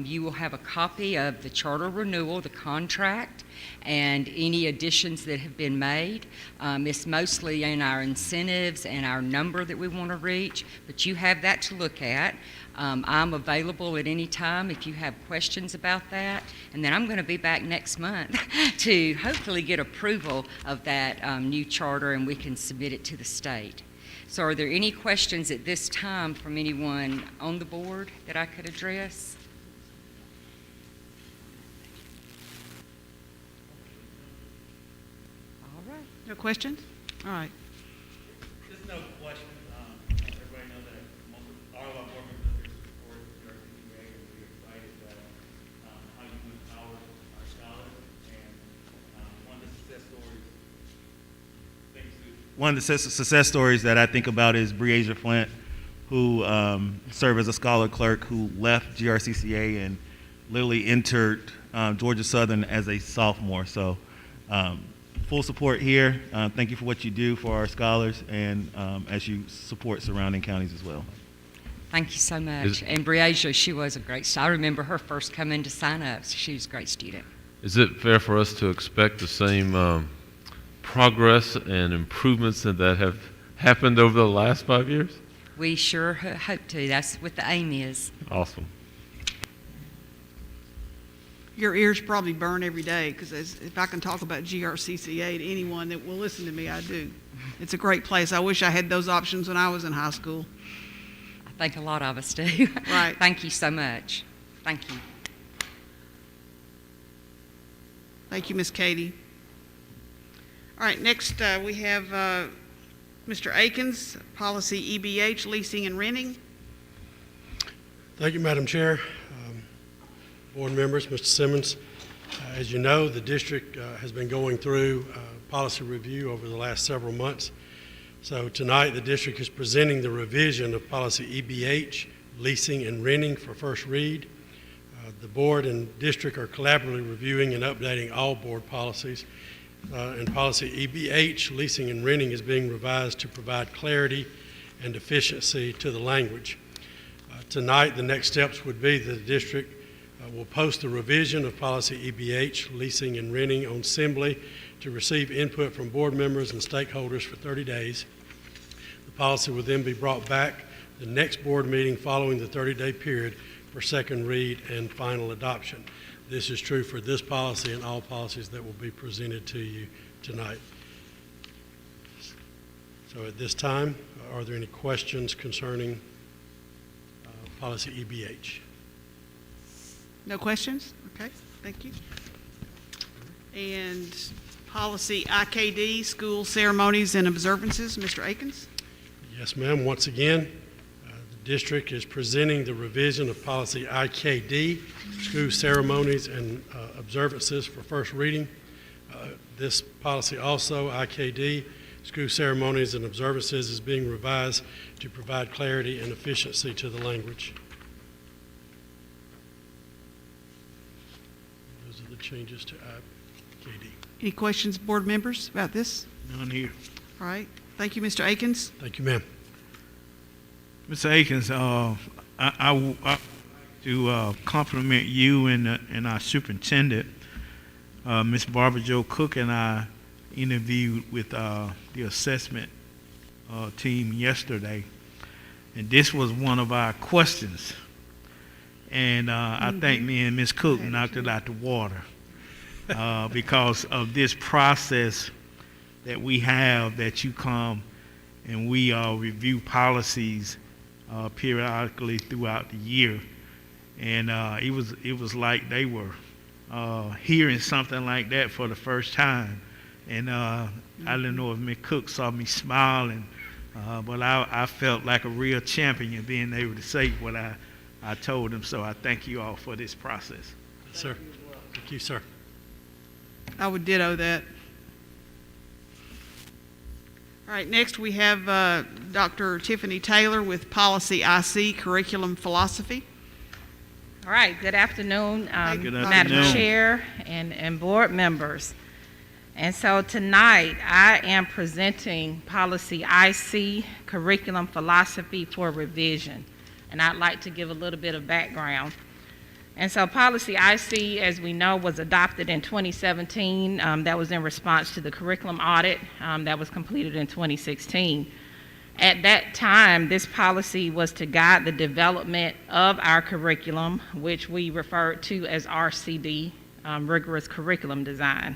you will have a copy of the charter renewal, the contract, and any additions that have been made. It's mostly in our incentives and our number that we want to reach, but you have that to look at. I'm available at any time if you have questions about that. And then I'm going to be back next month to hopefully get approval of that new charter, and we can submit it to the state. So are there any questions at this time from anyone on the board that I could address? All right. No questions? All right. Just no question. Everybody knows that all of our board members are here to support your CPA, and we're excited about how you empower one of the success stories that I think about is Breasia Flint, who served as a scholar clerk, who left GRCCA and literally entered Georgia Southern as a sophomore. So full support here. Thank you for what you do for our scholars and as you support surrounding counties as well. Thank you so much. And Breasia, she was a great student. I remember her first coming to sign up, so she was a great student. Is it fair for us to expect the same progress and improvements that have happened over the last 5 years? We sure hope to. That's what the aim is. Awesome. Your ears probably burn every day, because if I can talk about GRCCA to anyone that will listen to me, I do. It's a great place. I wish I had those options when I was in high school. I think a lot of us do. Right. Thank you so much. Thank you. Thank you, Ms. Katie. All right, next we have Mr. Akins, Policy EBH, Leasing and Renting. Thank you, Madam Chair. Board members, Mr. Simmons. As you know, the district has been going through policy review over the last several months. So tonight, the district is presenting the revision of Policy EBH, Leasing and Renting, for first read. The board and district are collaboratively reviewing and updating all board policies. And Policy EBH, Leasing and Renting, is being revised to provide clarity and efficiency to the language. Tonight, the next steps would be that the district will post the revision of Policy EBH, Leasing and Renting, on Assembly to receive input from board members and stakeholders for 30 days. The policy will then be brought back the next board meeting following the 30-day period for second read and final adoption. This is true for this policy and all policies that will be presented to you tonight. So at this time, are there any questions concerning Policy EBH? No questions? Okay, thank you. And Policy IKD, School Ceremonies and Observances, Mr. Akins. Yes, ma'am. Once again, the district is presenting the revision of Policy IKD, School Ceremonies and Observances, for first reading. This policy also, IKD, School Ceremonies and Observances, is being revised to provide clarity and efficiency to the language. Those are the changes to IKD. Any questions, board members, about this? None here. All right, thank you, Mr. Akins. Thank you, ma'am. Mr. Akins, I to compliment you and our superintendent. Ms. Barbara Jo Cook and I interviewed with the assessment team yesterday, and this was one of our questions. And I think me and Ms. Cook knocked it out the water because of this process that we have, that you come and we review policies periodically throughout the year. And it was like they were hearing something like that for the first time. And I didn't know if Ms. Cook saw me smiling, but I felt like a real champion being able to say what I told them. So I thank you all for this process. Yes, sir. Thank you, sir. I would ditto that. All right, next we have Dr. Tiffany Taylor with Policy IC, Curriculum Philosophy. All right, good afternoon, Good Madam afternoon. Chair and board members. And so tonight, I am presenting Policy IC, Curriculum Philosophy for revision. And I'd like to give a little bit of background. And so Policy IC, as we know, was adopted in 2017. That was in response to the curriculum audit that was completed in 2016. At that time, this policy was to guide the development of our curriculum, which we referred to as RCD, Rigorous Curriculum Design.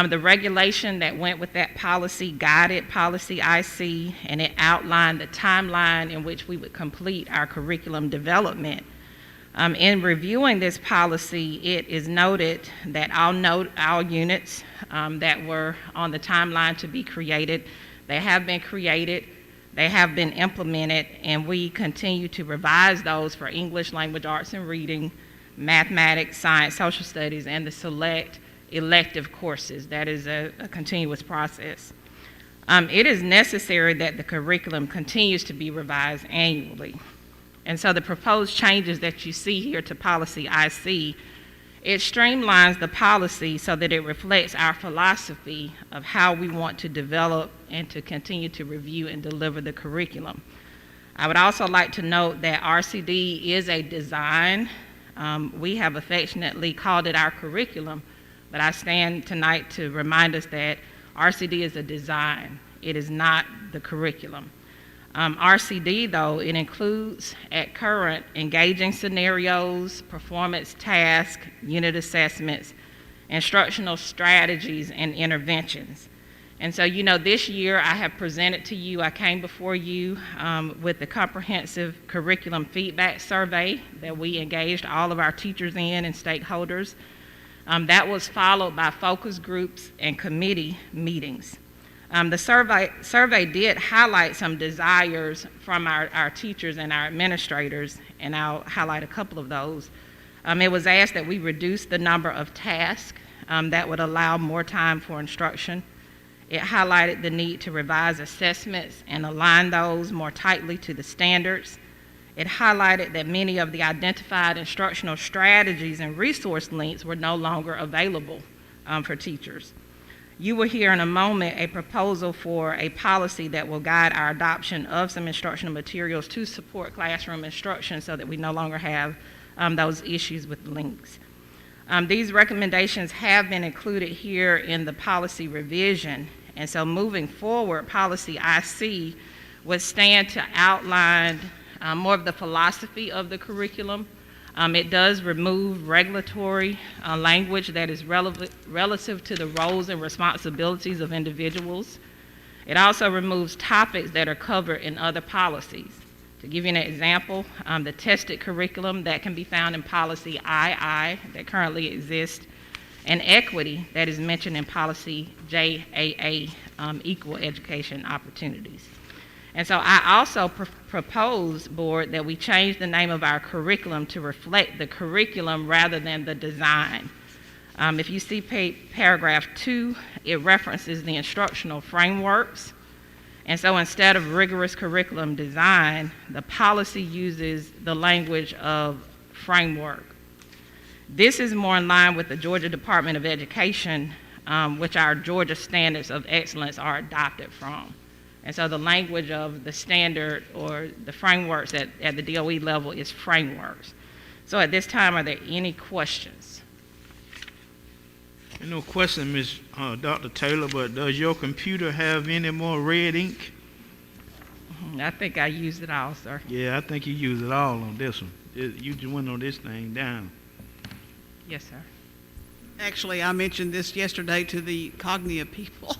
The regulation that went with that policy guided Policy IC, and it outlined the timeline in which we would complete our curriculum development. In reviewing this policy, it is noted that all units that were on the timeline to be created, they have been created, they have been implemented, and we continue to revise those for English, language arts and reading, mathematics, science, social studies, and the select elective courses. That is a continuous process. It is necessary that the curriculum continues to be revised annually. And so the proposed changes that you see here to policy IC, it streamlines the policy so that it reflects our philosophy of how we want to develop and to continue to review and deliver the curriculum. I would also like to note that RCD is a design. We have affectionately called it our curriculum, but I stand tonight to remind us that RCD is a design. It is not the curriculum. RCD, though, it includes at current engaging scenarios, performance tasks, unit assessments, instructional strategies, and interventions. And so, this year I have presented to you, I came before you with the comprehensive curriculum feedback survey that we engaged all of our teachers in and stakeholders. That was followed by focus groups and committee meetings. The survey did highlight some desires from our teachers and our administrators, and I'll highlight a couple of those. It was asked that we reduce the number of tasks that would allow more time for instruction. It highlighted the need to revise assessments and align those more tightly to the standards. It highlighted that many of the identified instructional strategies and resource links were no longer available for teachers. You will hear in a moment a proposal for a policy that will guide our adoption of some instructional materials to support classroom instruction so that we no longer have those issues with links. These recommendations have been included here in the policy revision, and so moving forward, policy IC would stand to outline more of the philosophy of the curriculum. It does remove regulatory language that is relative to the roles and responsibilities of individuals. It also removes topics that are covered in other policies. To give you an example, the tested curriculum that can be found in policy II that currently exists, and equity that is mentioned in policy JAA, equal education opportunities. And so I also propose, board, that we change the name of our curriculum to reflect the curriculum rather than the design. If you see paragraph 2, it references the instructional frameworks. And so instead of rigorous curriculum design, the policy uses the language of framework. This is more in line with the Georgia Department of Education, which our Georgia Standards of Excellence are adopted from. And so the language of the standard or the frameworks at the DOE level is frameworks. So at this time, are there any questions? No question, Dr. Taylor, but does your computer have any more red ink? I think I used it all, sir. Yeah, I think you used it all on this one. You just went on this thing down. Yes, sir. Actually, I mentioned this yesterday to the cognitive people.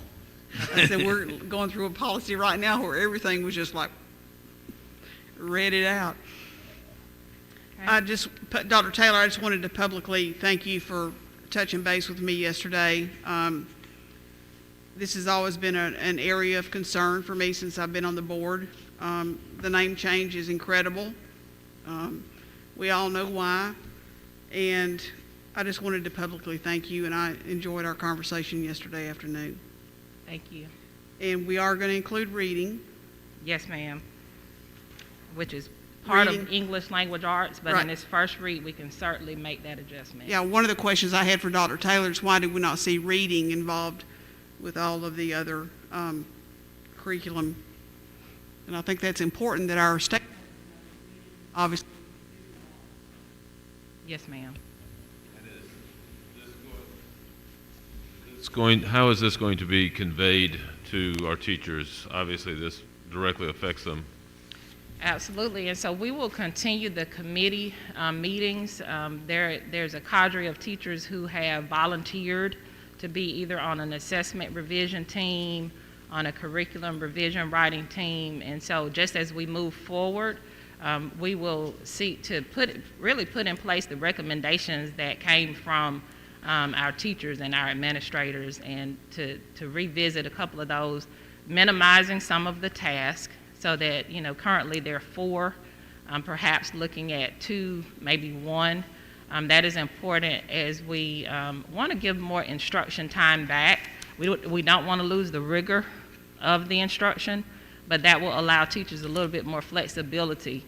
I said, we're going through a policy right now where everything was just like, read it out. Okay. Dr. Taylor, I just wanted to publicly thank you for touching base with me yesterday. This has always been an area of concern for me since I've been on the board. The name change is incredible. We all know why. And I just wanted to publicly thank you, and I enjoyed our conversation yesterday afternoon. Thank you. And we are going to include reading. Yes, ma'am. Which is part Reading. of English language arts, but Right. in this first read, we can certainly make that adjustment. Yeah, one of the questions I had for Dr. Taylor is why did we not see reading involved with all of the other curriculum? And I think that's important that our state, obviously. Yes, ma'am. How is this going to be conveyed to our teachers? Obviously, this directly affects them. Absolutely, and so we will continue the committee meetings. There's a cadre of teachers who have volunteered to be either on an assessment revision team, on a curriculum revision writing team, and so just as we move forward, we will seek to put in place the recommendations that came from our teachers and our administrators, and to revisit a couple of those, minimizing some of the tasks so that, currently there are 4, perhaps looking at 2, maybe 1. That is important as we want to give more instruction time back. We don't want to lose the rigor of the instruction, but that will allow teachers a little bit more flexibility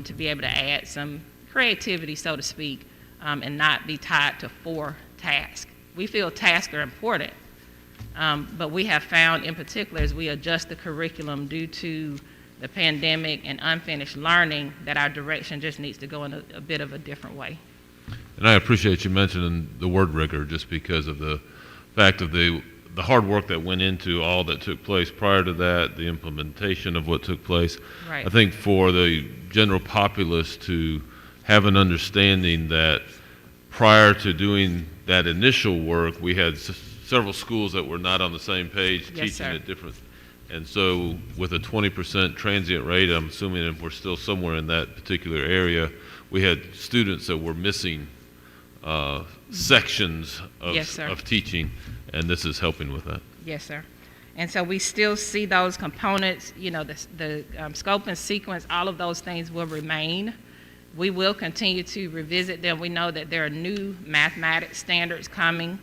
to be able to add some creativity, so to speak, and not be tied to 4 tasks. We feel tasks are important, but we have found in particular as we adjust the curriculum due to the pandemic and unfinished learning that our direction just needs to go in a bit of a different way. And I appreciate you mentioning the word rigor, just because of the fact of the hard work that went into all that took place prior to that, the implementation of what took place. Right. I think for the general populace to have an understanding that prior to doing that initial work, we had several schools that were not on the same page, Yes, teaching sir. at different. And so with a 20% transient rate, I'm assuming if we're still somewhere in that particular area, we had students that were missing sections of, Yes, sir. of teaching, and this is helping with that. Yes, sir. And so we still see those components, you know, the scope and sequence, all of those things will remain. We will continue to revisit them. We know that there are new mathematics standards coming.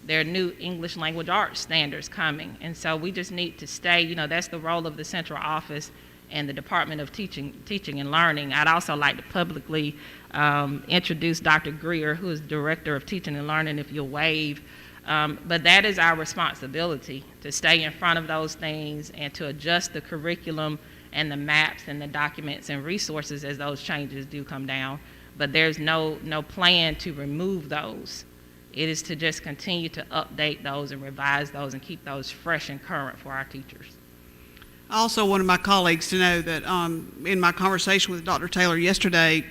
There are new English language arts standards coming. And so we just need to stay, you know, that's the role of the central office and the Department of Teaching and Learning. I'd also like to publicly introduce Dr. Greer, who is Director of Teaching and Learning, if you'll wave. But that is our responsibility, to stay in front of those things and to adjust the curriculum and the maps and the documents and resources as those changes do come down. But there's no plan to remove those. It is to just continue to update those and revise those and keep those fresh and current for our teachers. I also wanted my colleagues to know that in my conversation with Dr. Taylor yesterday,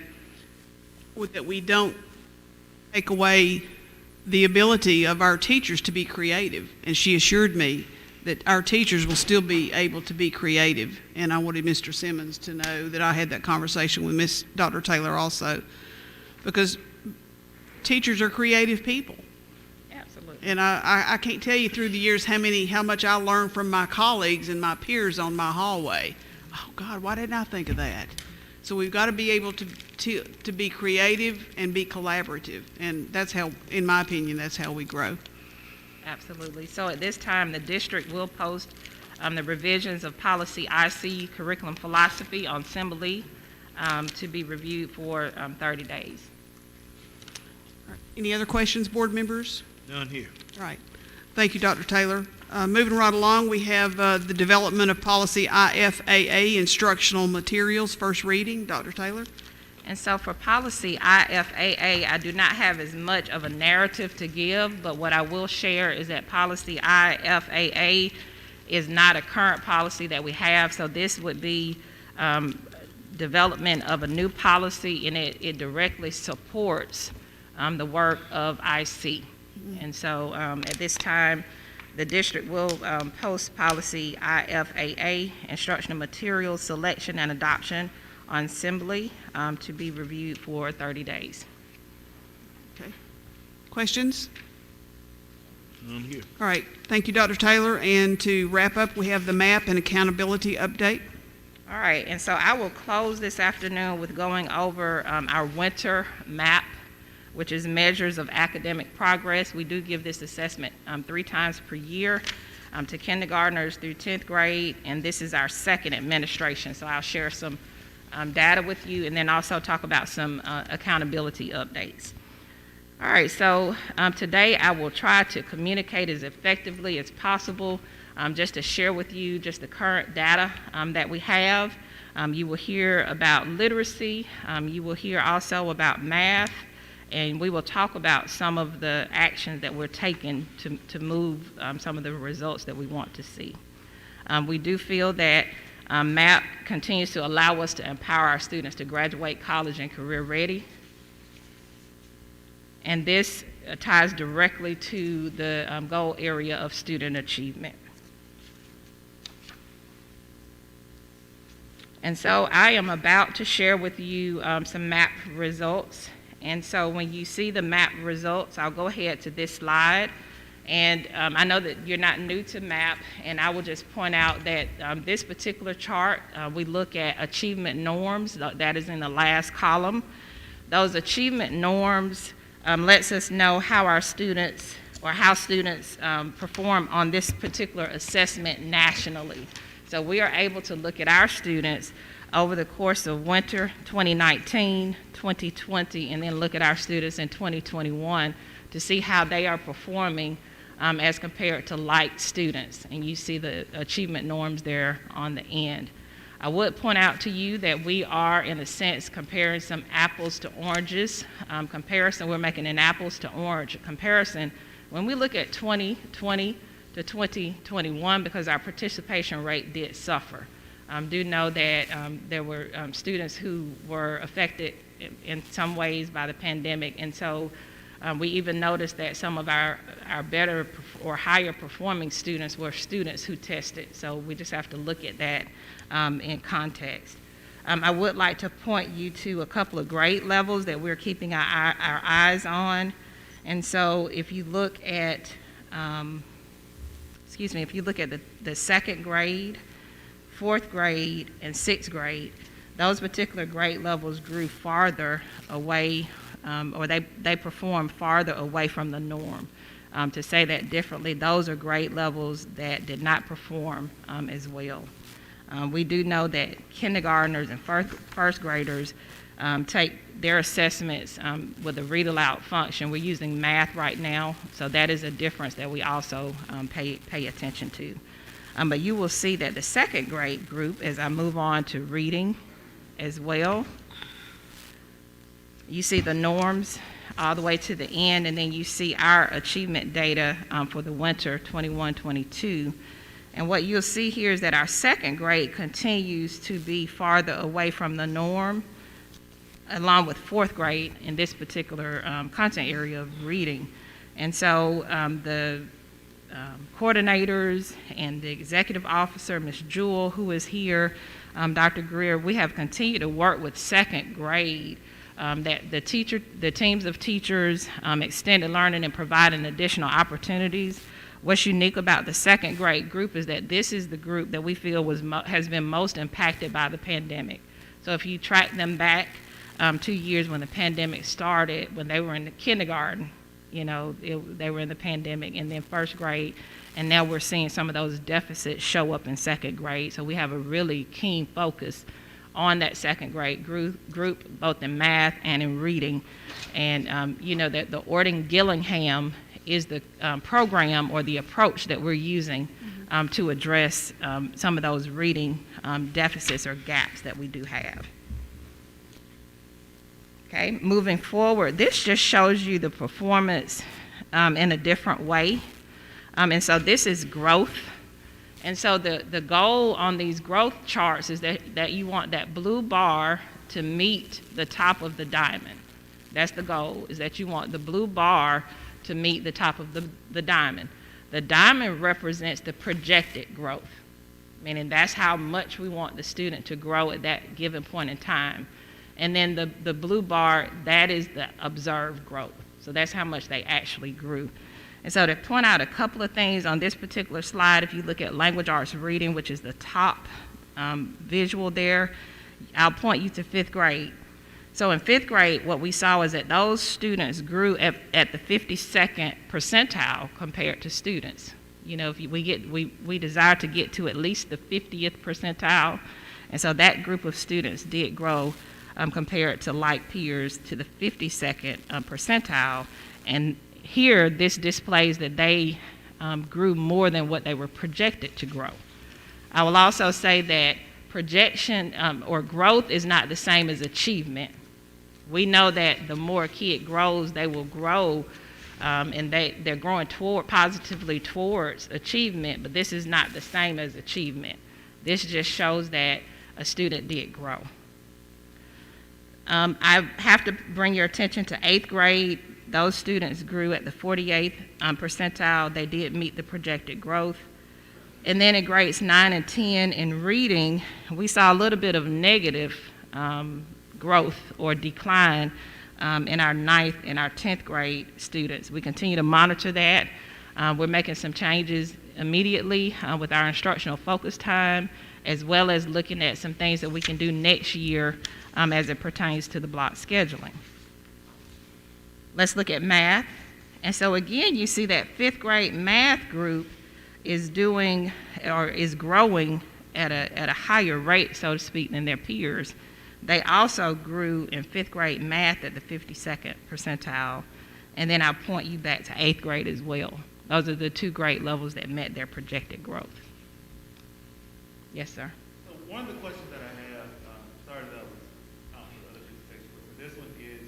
that we don't take away the ability of our teachers to be creative. And she assured me that our teachers will still be able to be creative. And I wanted Mr. Simmons to know that I had that conversation with Dr. Taylor also, because teachers are creative people. Absolutely. And I can't tell you through the years how much I learned from my colleagues and my peers on my hallway. Oh God, why didn't I think of that? So we've got to be able to be creative and be collaborative. And that's how, in my opinion, that's how we grow. Absolutely. So at this time, the district will post the revisions of policy IC curriculum philosophy on Assembly to be reviewed for 30 days. Any other questions, board members? None here. All right. Thank you, Dr. Taylor. Moving right along, we have the development of policy IFAA, instructional materials, first reading. Dr. Taylor? And so for policy IFAA, I do not have as much of a narrative to give, but what I will share is that policy IFAA is not a current policy that we have, so this would be development of a new policy, and it directly supports the work of IC. And so at this time, the district will post policy IFAA, instructional materials selection and adoption, on Assembly to be reviewed for 30 days. Okay. Questions? None here. All right. Thank you, Dr. Taylor. And to wrap up, we have the map and accountability update. All right, and so I will close this afternoon with going over our winter map, which is measures of academic progress. We do give this assessment 3 times per year to kindergartners through 10th grade, and this is our second administration. So I'll share some data with you and then also talk about some accountability updates. All right, so today I will try to communicate as effectively as possible, just to share with you just the current data that we have. You will hear about literacy, you will hear also about math, and we will talk about some of the actions that we're taking to move some of the results that we want to see. We do feel that MAP continues to allow us to empower our students to graduate college and career ready. And this ties directly to the goal area of student achievement. And so I am about to share with you some MAP results. And so when you see the MAP results, I'll go ahead to this slide. And I know that you're not new to MAP, and I will just point out that this particular chart, we look at achievement norms, that is in the last column. Those achievement norms lets us know how our students or how students perform on this particular assessment nationally. So we are able to look at our students over the course of winter 2019, 2020, and then look at our students in 2021 to see how they are performing as compared to like students. And you see the achievement norms there on the end. I would point out to you that we are, in a sense, comparing some apples to oranges. We're making an apples to orange comparison. When we look at 2020 to 2021, because our participation rate did suffer. Do know that there were students who were affected in some ways by the pandemic, and so we even noticed that some of our better or higher performing students were students who tested, so we just have to look at that in context. I would like to point you to a couple of grade levels that we're keeping our eyes on, and so if you look at, if you look at the second grade, fourth grade, and sixth grade, those particular grade levels grew farther away, or they performed farther away from the norm. To say that differently, those are grade levels that did not perform as well. We do know that kindergartners and first graders take their assessments with a read aloud function. We're using math right now, so that is a difference that we also pay attention to. But you will see that the second grade group, as I move on to reading as well, you see the norms all the way to the end, and then you see our achievement data for the winter 21-22. And what you'll see here is that our second grade continues to be farther away from the norm, along with fourth grade in this particular content area of reading. And so the coordinators and the executive officer, Ms. Jewell, who is here, Dr. Greer, we have continued to work with second grade, that the teams of teachers, extended learning and providing additional opportunities. What's unique about the second grade group is that this is the group that we feel has been most impacted by the pandemic. So if you track them back 2 years when the pandemic started, when they were in the kindergarten, they were in the pandemic, and then first grade, and now we're seeing some of those deficits show up in second grade. So we have a really keen focus on that second grade group, both in math and in reading. And that the Ording-Gillingham is the program or the approach that we're using to address some of those reading deficits or gaps that we do have. Okay, moving forward, this just shows you the performance in a different way. And so this is growth. And so the goal on these growth charts is that you want that blue bar to meet the top of the diamond. That's the goal, is that you want the blue bar to meet the top of the diamond. The diamond represents the projected growth, meaning that's how much we want the student to grow at that given point in time. And then the blue bar, that is the observed growth. So that's how much they actually grew. And so to point out a couple of things on this particular slide, if you look at language arts reading, which is the top visual there, I'll point you to fifth grade. So in fifth grade, what we saw is that those students grew at the 52nd percentile compared to students. If we desire to get to at least the 50th percentile, and so that group of students did grow compared to like peers to the 52nd percentile. And here, this displays that they grew more than what they were projected to grow. I will also say that projection or growth is not the same as achievement. We know that the more a kid grows, they will grow, and they're growing positively towards achievement, but this is not the same as achievement. This just shows that a student did grow. I have to bring your attention to eighth grade. Those students grew at the 48th percentile. They did meet the projected growth. And then in grades 9 and 10 in reading, we saw a little bit of negative growth or decline in our 9th and our 10th grade students. We continue to monitor that. We're making some changes immediately with our instructional focus time, as well as looking at some things that we can do next year as it pertains to the block scheduling. Let's look at math. And so again, you see that fifth grade math group is doing or is growing at a higher rate, so to speak, than their peers. They also grew in fifth grade math at the 52nd percentile. And then I'll point you back to eighth grade as well. Those are the two grade levels that met their projected growth. Yes, sir. So one of the questions that I have, sorry that was out in the other presentation, but this one is,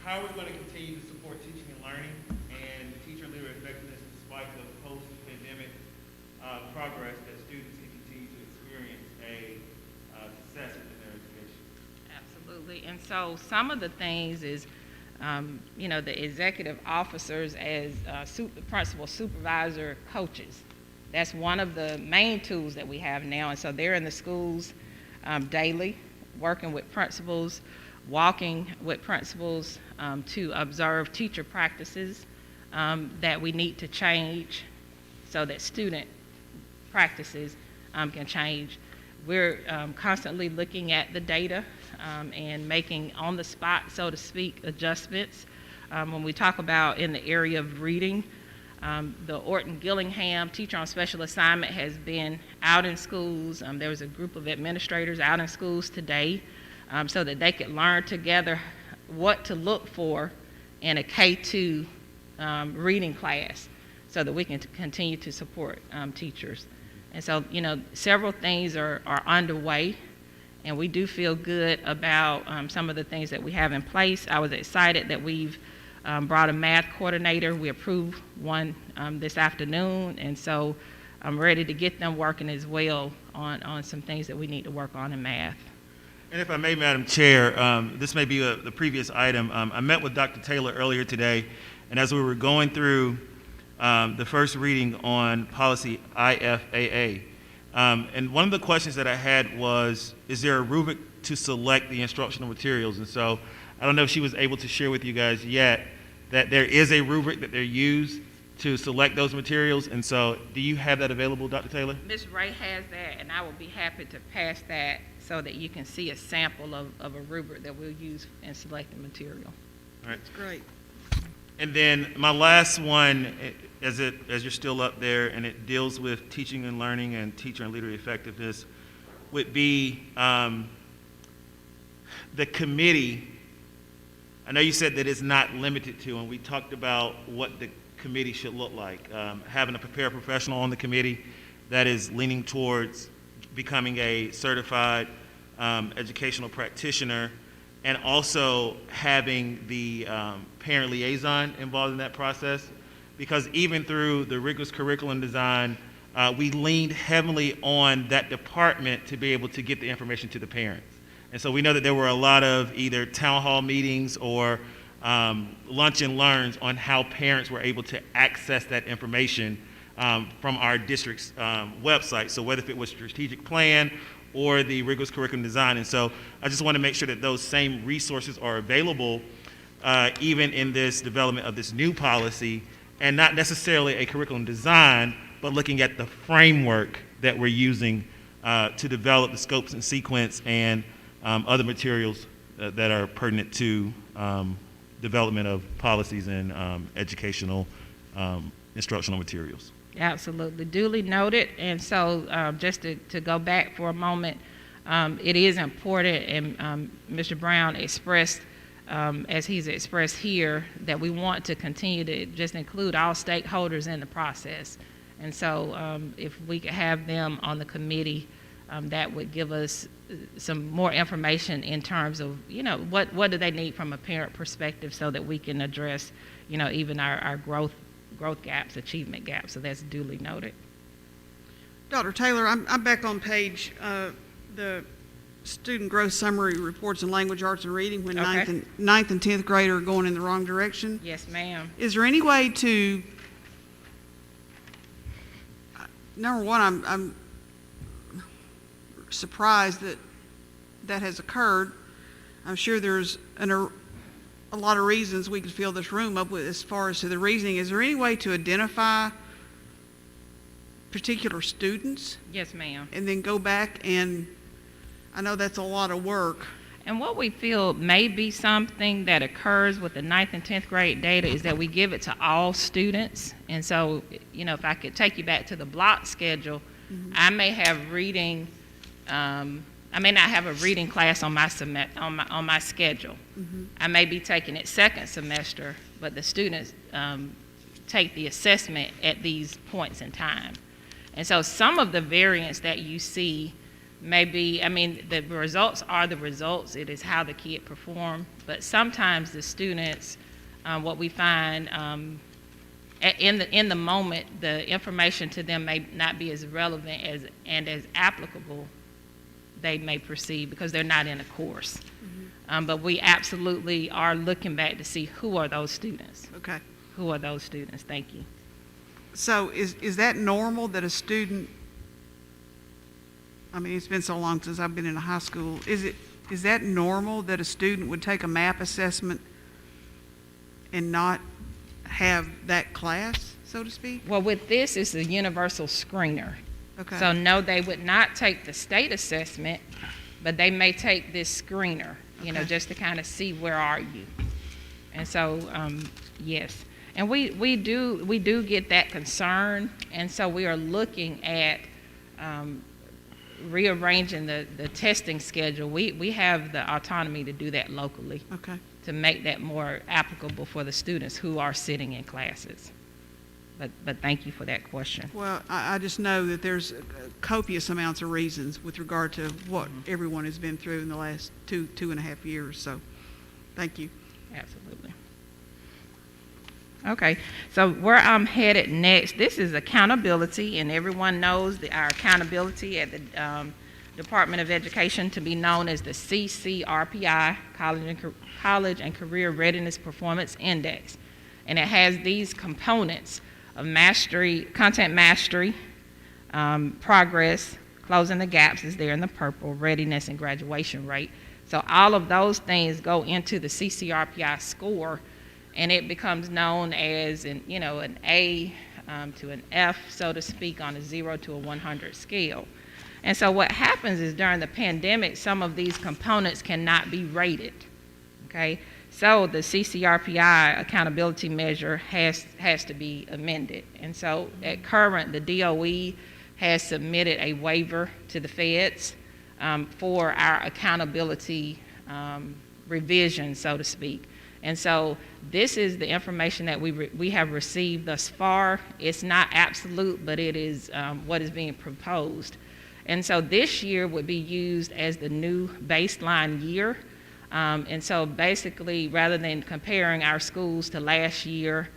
how are we going to continue to support teaching and learning and teacher and leader effectiveness despite the post-pandemic progress that students can continue to experience a success in their education? Absolutely. And so some of the things is, the executive officers as principal supervisor coaches. That's one of the main tools that we have now. And so they're in the schools daily, working with principals, walking with principals to observe teacher practices that we need to change so that student practices can change. We're constantly looking at the data and making on the spot, so to speak, adjustments. When we talk about in the area of reading, the Orton Gillingham Teacher on Special Assignment has been out in schools. There was a group of administrators out in schools today so that they could learn together what to look for in a K-2 reading class so that we can continue to support teachers. And so, several things are underway, and we do feel good about some of the things that we have in place. I was excited that we've brought a math coordinator. We approved one this afternoon, and so I'm ready to get them working as well on some things that we need to work on in math. And if I may, Madam Chair, this may be the previous item. I met with Dr. Taylor earlier today, and as we were going through the first reading on policy IFAA, and one of the questions that I had was, is there a rubric to select the instructional materials? And so I don't know if she was able to share with you guys yet that there is a rubric that they use to select those materials. And so do you have that available, Dr. Taylor? Ms. Ray has that, and I will be happy to pass that so that you can see a sample of a rubric that we'll use in selecting material. All right. That's great. And then my last one, as you're still up there, and it deals with teaching and learning and teacher and leader effectiveness, would be the committee. I know you said that it's not limited to, and we talked about what the committee should look like. Having a prepared professional on the committee that is leaning towards becoming a certified educational practitioner, and also having the parent liaison involved in that process. Because even through the rigorous curriculum design, we leaned heavily on that department to be able to get the information to the parents. And so we know that there were a lot of either town hall meetings or lunch and learns on how parents were able to access that information from our district's website. So whether if it was strategic plan or the rigorous curriculum design. And so I just want to make sure that those same resources are available even in this development of this new policy, and not necessarily a curriculum design, but looking at the framework that we're using to develop the scopes and sequence and other materials that are pertinent to development of policies and educational instructional materials. Absolutely, duly noted. And so just to go back for a moment, it is important, and Mr. Brown expressed, as he's expressed here, that we want to continue to just include all stakeholders in the process. And so if we could have them on the committee, that would give us some more information in terms of, what do they need from a parent perspective so that we can address, even our growth gaps, achievement gaps. So that's duly noted. Dr. Taylor, I'm back on page, the student growth summary reports in language arts and reading when Okay. ninth and 10th grade are going in the wrong direction. Yes, ma'am. Is there any way to, number one, I'm surprised that has occurred. I'm sure there's a lot of reasons we could fill this room up with as far as to the reasoning. Is there any way to identify particular students Yes, ma'am. and then go back and, I know that's a lot of work. And what we feel may be something that occurs with the 9th and 10th grade data is that we give it to all students. And so, you know, if I could take you back to the block schedule, I may have reading, I may not have a reading class on my schedule. I may be taking it second semester, but the students take the assessment at these points in time. And so some of the variance that you see may be, I mean, the results are the results. It is how the kid performed. But sometimes the students, what we find in the moment, the information to them may not be as relevant and as applicable they may perceive because they're not in a course. But we absolutely are looking back to see who are those students. Okay. Who are those students? Thank you. So is that normal that a student, I mean, it's been so long since I've been in a high school. Is that normal that a student would take a MAP assessment and not have that class, so to speak? Well, with this, it's a universal screener. Okay. So no, they would not take the state assessment, but they may take this screener, you know, just to kind of see where are you. And so, yes. And we do get that concern, and so we are looking at rearranging the testing schedule. We have the autonomy to do that locally. Okay. To make that more applicable for the students who are sitting in classes. But thank you for that question. Well, I just know that there's copious amounts of reasons with regard to what everyone has been through in the last two and a half years. So, thank you. Absolutely. Okay, so where I'm headed next, this is accountability, and everyone knows our accountability at the Department of Education to be known as the CCRPI, College and Career Readiness Performance Index. And it has these components of mastery, content mastery, progress, closing the gaps is there in the purple, readiness and graduation rate. So all of those things go into the CCRPI score, and it becomes known as an A to an F, so to speak, on a 0 to a 100 scale. And so what happens is during the pandemic, some of these components cannot be rated, okay? So the CCRPI accountability measure has to be amended. And so at current, the DOE has submitted a waiver to the feds for our accountability revision, so to speak. And so this is the information that we have received thus far. It's not absolute, but it is what is being proposed. And so this year would be used as the new baseline year. And so basically, rather than comparing our schools to last year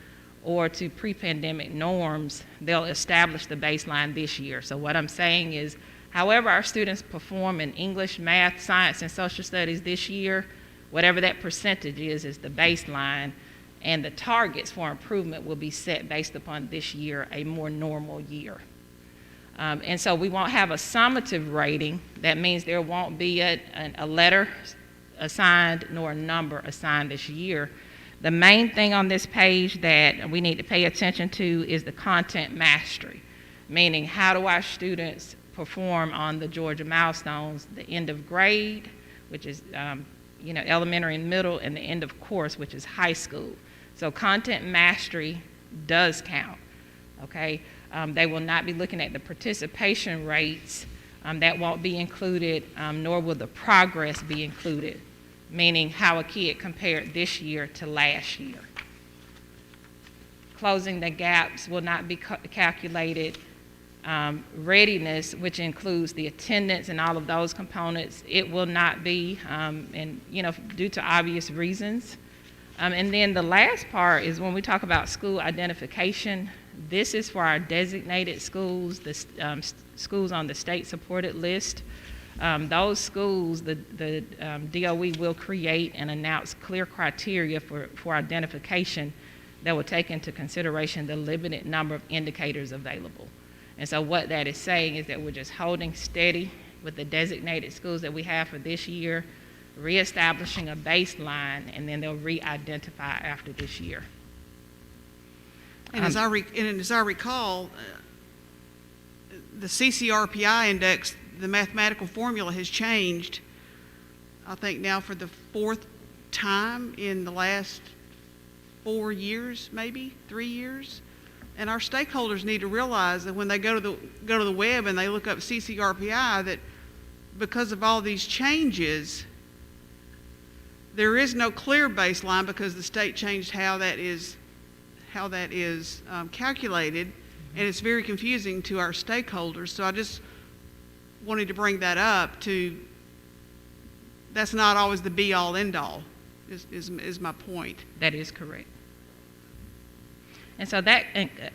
or to pre-pandemic norms, they'll establish the baseline this year. So what I'm saying is, however our students perform in English, math, science, and social studies this year, whatever that percentage is the baseline, and the targets for improvement will be set based upon this year, a more normal year. And so we won't have a summative rating. That means there won't be a letter assigned nor a number assigned this year. The main thing on this page that we need to pay attention to is the content mastery, meaning how do our students perform on the Georgia milestones, the end of grade, which is elementary and middle, and the end of course, which is high school. So content mastery does count, okay? They will not be looking at the participation rates. That won't be included, nor will the progress be included, meaning how a kid compared this year to last year. Closing the gaps will not be calculated. Readiness, which includes the attendance and all of those components, it will not be, due to obvious reasons. And then the last part is when we talk about school identification, this is for our designated schools, the schools on the state-supported list. Those schools, the DOE will create and announce clear criteria for identification that will take into consideration the limited number of indicators available. And so what that is saying is that we're just holding steady with the designated schools that we have for this year, reestablishing a baseline, and then they'll re-identify after this year. And as I recall, the CCRPI index, the mathematical formula has changed I think now for the fourth time in the last 4 years, maybe 3 years. And our stakeholders need to realize that when they go to the web and they look up CCRPI, that because of all these changes, there is no clear baseline because the state changed how that is calculated, and it's very confusing to our stakeholders. So I just wanted to bring that up. That's not always the be-all, end-all, is my point. That is correct. And so that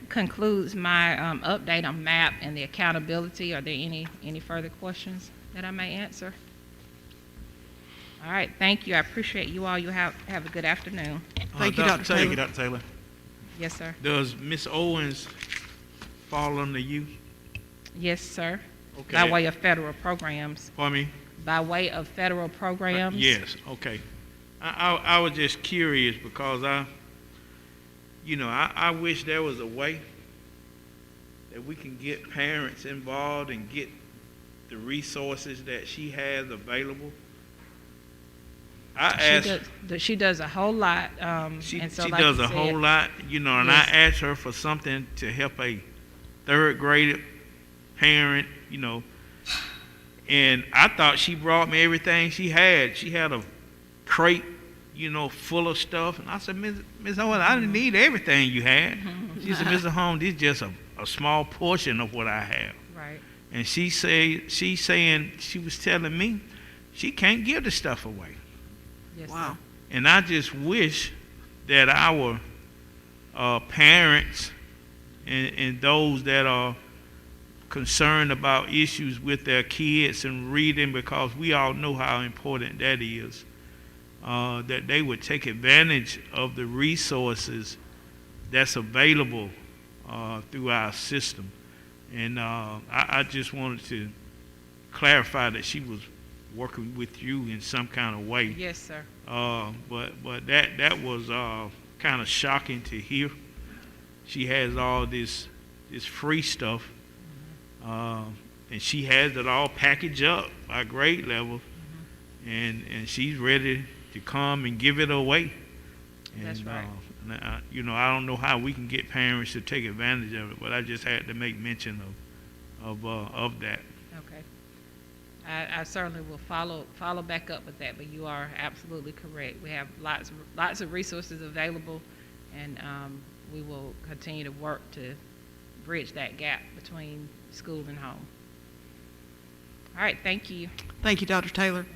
concludes my update on MAP and the accountability. Are there any further questions that I may answer? All right, thank you. I appreciate you all. You have a good afternoon. Thank you, Dr. Taylor. Thank you, Dr. Taylor. Yes, sir. Does Ms. Owens fall under you? Yes, sir. Okay. By way of federal programs. Pardon me? By way of federal programs. Yes, okay. I was just curious because I wish there was a way that we can get parents involved and get the resources that she has available. She does a whole lot. She and so does like you a whole said, lot, and yes. I asked her for something to help a third grade parent, and I thought she brought me everything she had. She had a crate, full of stuff, and I said, Ms. Owens, I didn't need everything you had. She said, Mr. Holmes, this is just a small portion of what I have. Right. And she was telling me she can't give the stuff away. Yes, Wow. sir. And I just wish that our parents and those that are concerned about issues with their kids and reading, because we all know how important that is, that they would take advantage of the resources that's available through our system. And I just wanted to clarify that she was working with you in some kind of way. Yes, sir. But that was kind of shocking to hear. She has all this free stuff, and she has it all packaged up by grade level, and she's ready to come and give it away. And, That's right. I don't know how we can get parents to take advantage of it, but I just had to make mention of that. Okay. I certainly will follow back up with that, but you are absolutely correct. We have lots of resources available, and we will continue to work to bridge that gap between school and home. All right, thank you. Thank you, Dr. Taylor.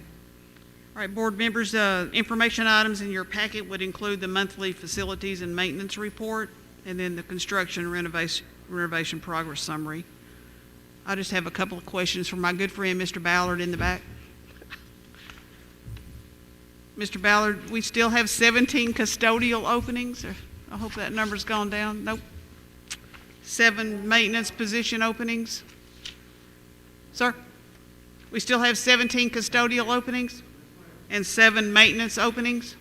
All right, board members, information items in your packet would include the monthly facilities and maintenance report, and then the construction renovation progress summary. I just have a couple of questions from my good friend, Mr. Ballard, in the back. Mr. Ballard, we still have 17 custodial openings. I hope that number's gone down. Nope. 7 maintenance position openings. Sir, we still have 17 custodial openings and 7 maintenance openings.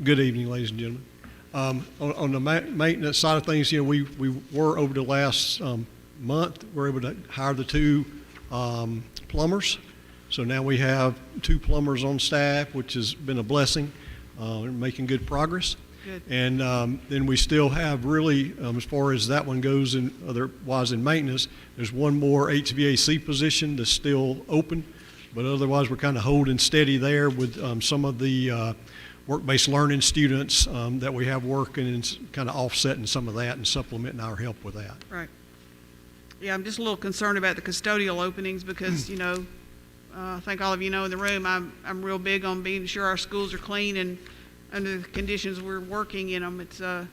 Good evening, ladies and gentlemen. On the maintenance side of things, we were over the last month, we're able to hire the 2 plumbers. So now we have 2 plumbers on staff, which has been a blessing. We're making good progress. Good. And then we still have really, as far as that one goes, in otherwise in maintenance, there's one more HVAC position that's still open, but otherwise we're kind of holding steady there with some of the work-based learning students that we have working, and kind of offsetting some of that and supplementing our help with that. Right. Yeah, I'm just a little concerned about the custodial openings because, I think all of you know in the room, I'm real big on being sure our schools are clean and under the conditions we're working in them. It's a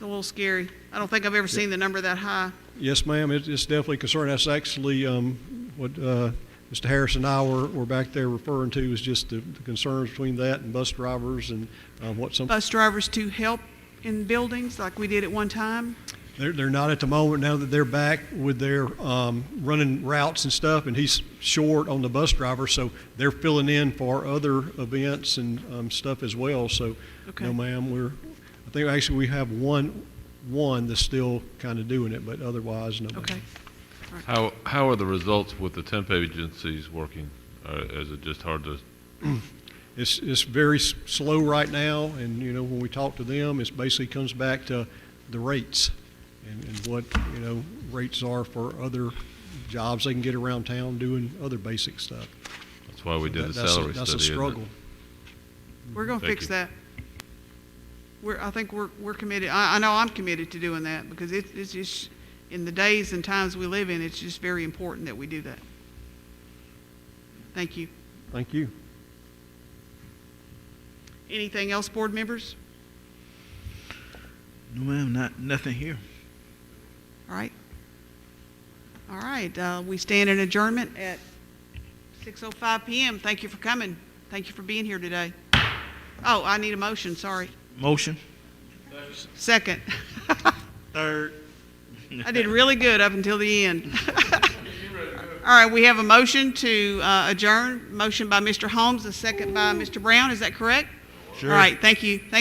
little scary. I don't think I've ever seen the number that high. Yes, ma'am. It's definitely a concern. That's actually what Mr. Harris and I were back there referring to, is just the concerns between that and bus drivers and what some Bus drivers to help in buildings like we did at one time. They're not at the moment now that they're back with their running routes and stuff, and he's short on the bus driver, so they're filling in for other events and stuff as well. So, Okay. no, ma'am, I think actually we have one that's still kind of doing it, but otherwise, no. Okay. How are the results with the temp agencies working? Is it just hard to? It's very slow right now, and you know when we talk to them, it basically comes back to the rates and what rates are for other jobs they can get around town doing other basic stuff. That's why we did the That's salary That's study. a isn't it? struggle. We're going to Thank fix you. that. I think we're committed. I know I'm committed to doing that because it's just, in the days and times we live in, it's just very important that we do that. Thank you. Thank you. Anything else, board members? No, ma'am, nothing here. All right. All right, we stand in adjournment at 6:05 p.m. Thank you for coming. Thank you for being here today. Oh, I need a motion, sorry. Motion. Second. Third. I did really good up until the end. All right, we have a motion to adjourn. Motion by Mr. Holmes, a second by Mr. Brown. Is that correct? Sure. All right, thank you. Thank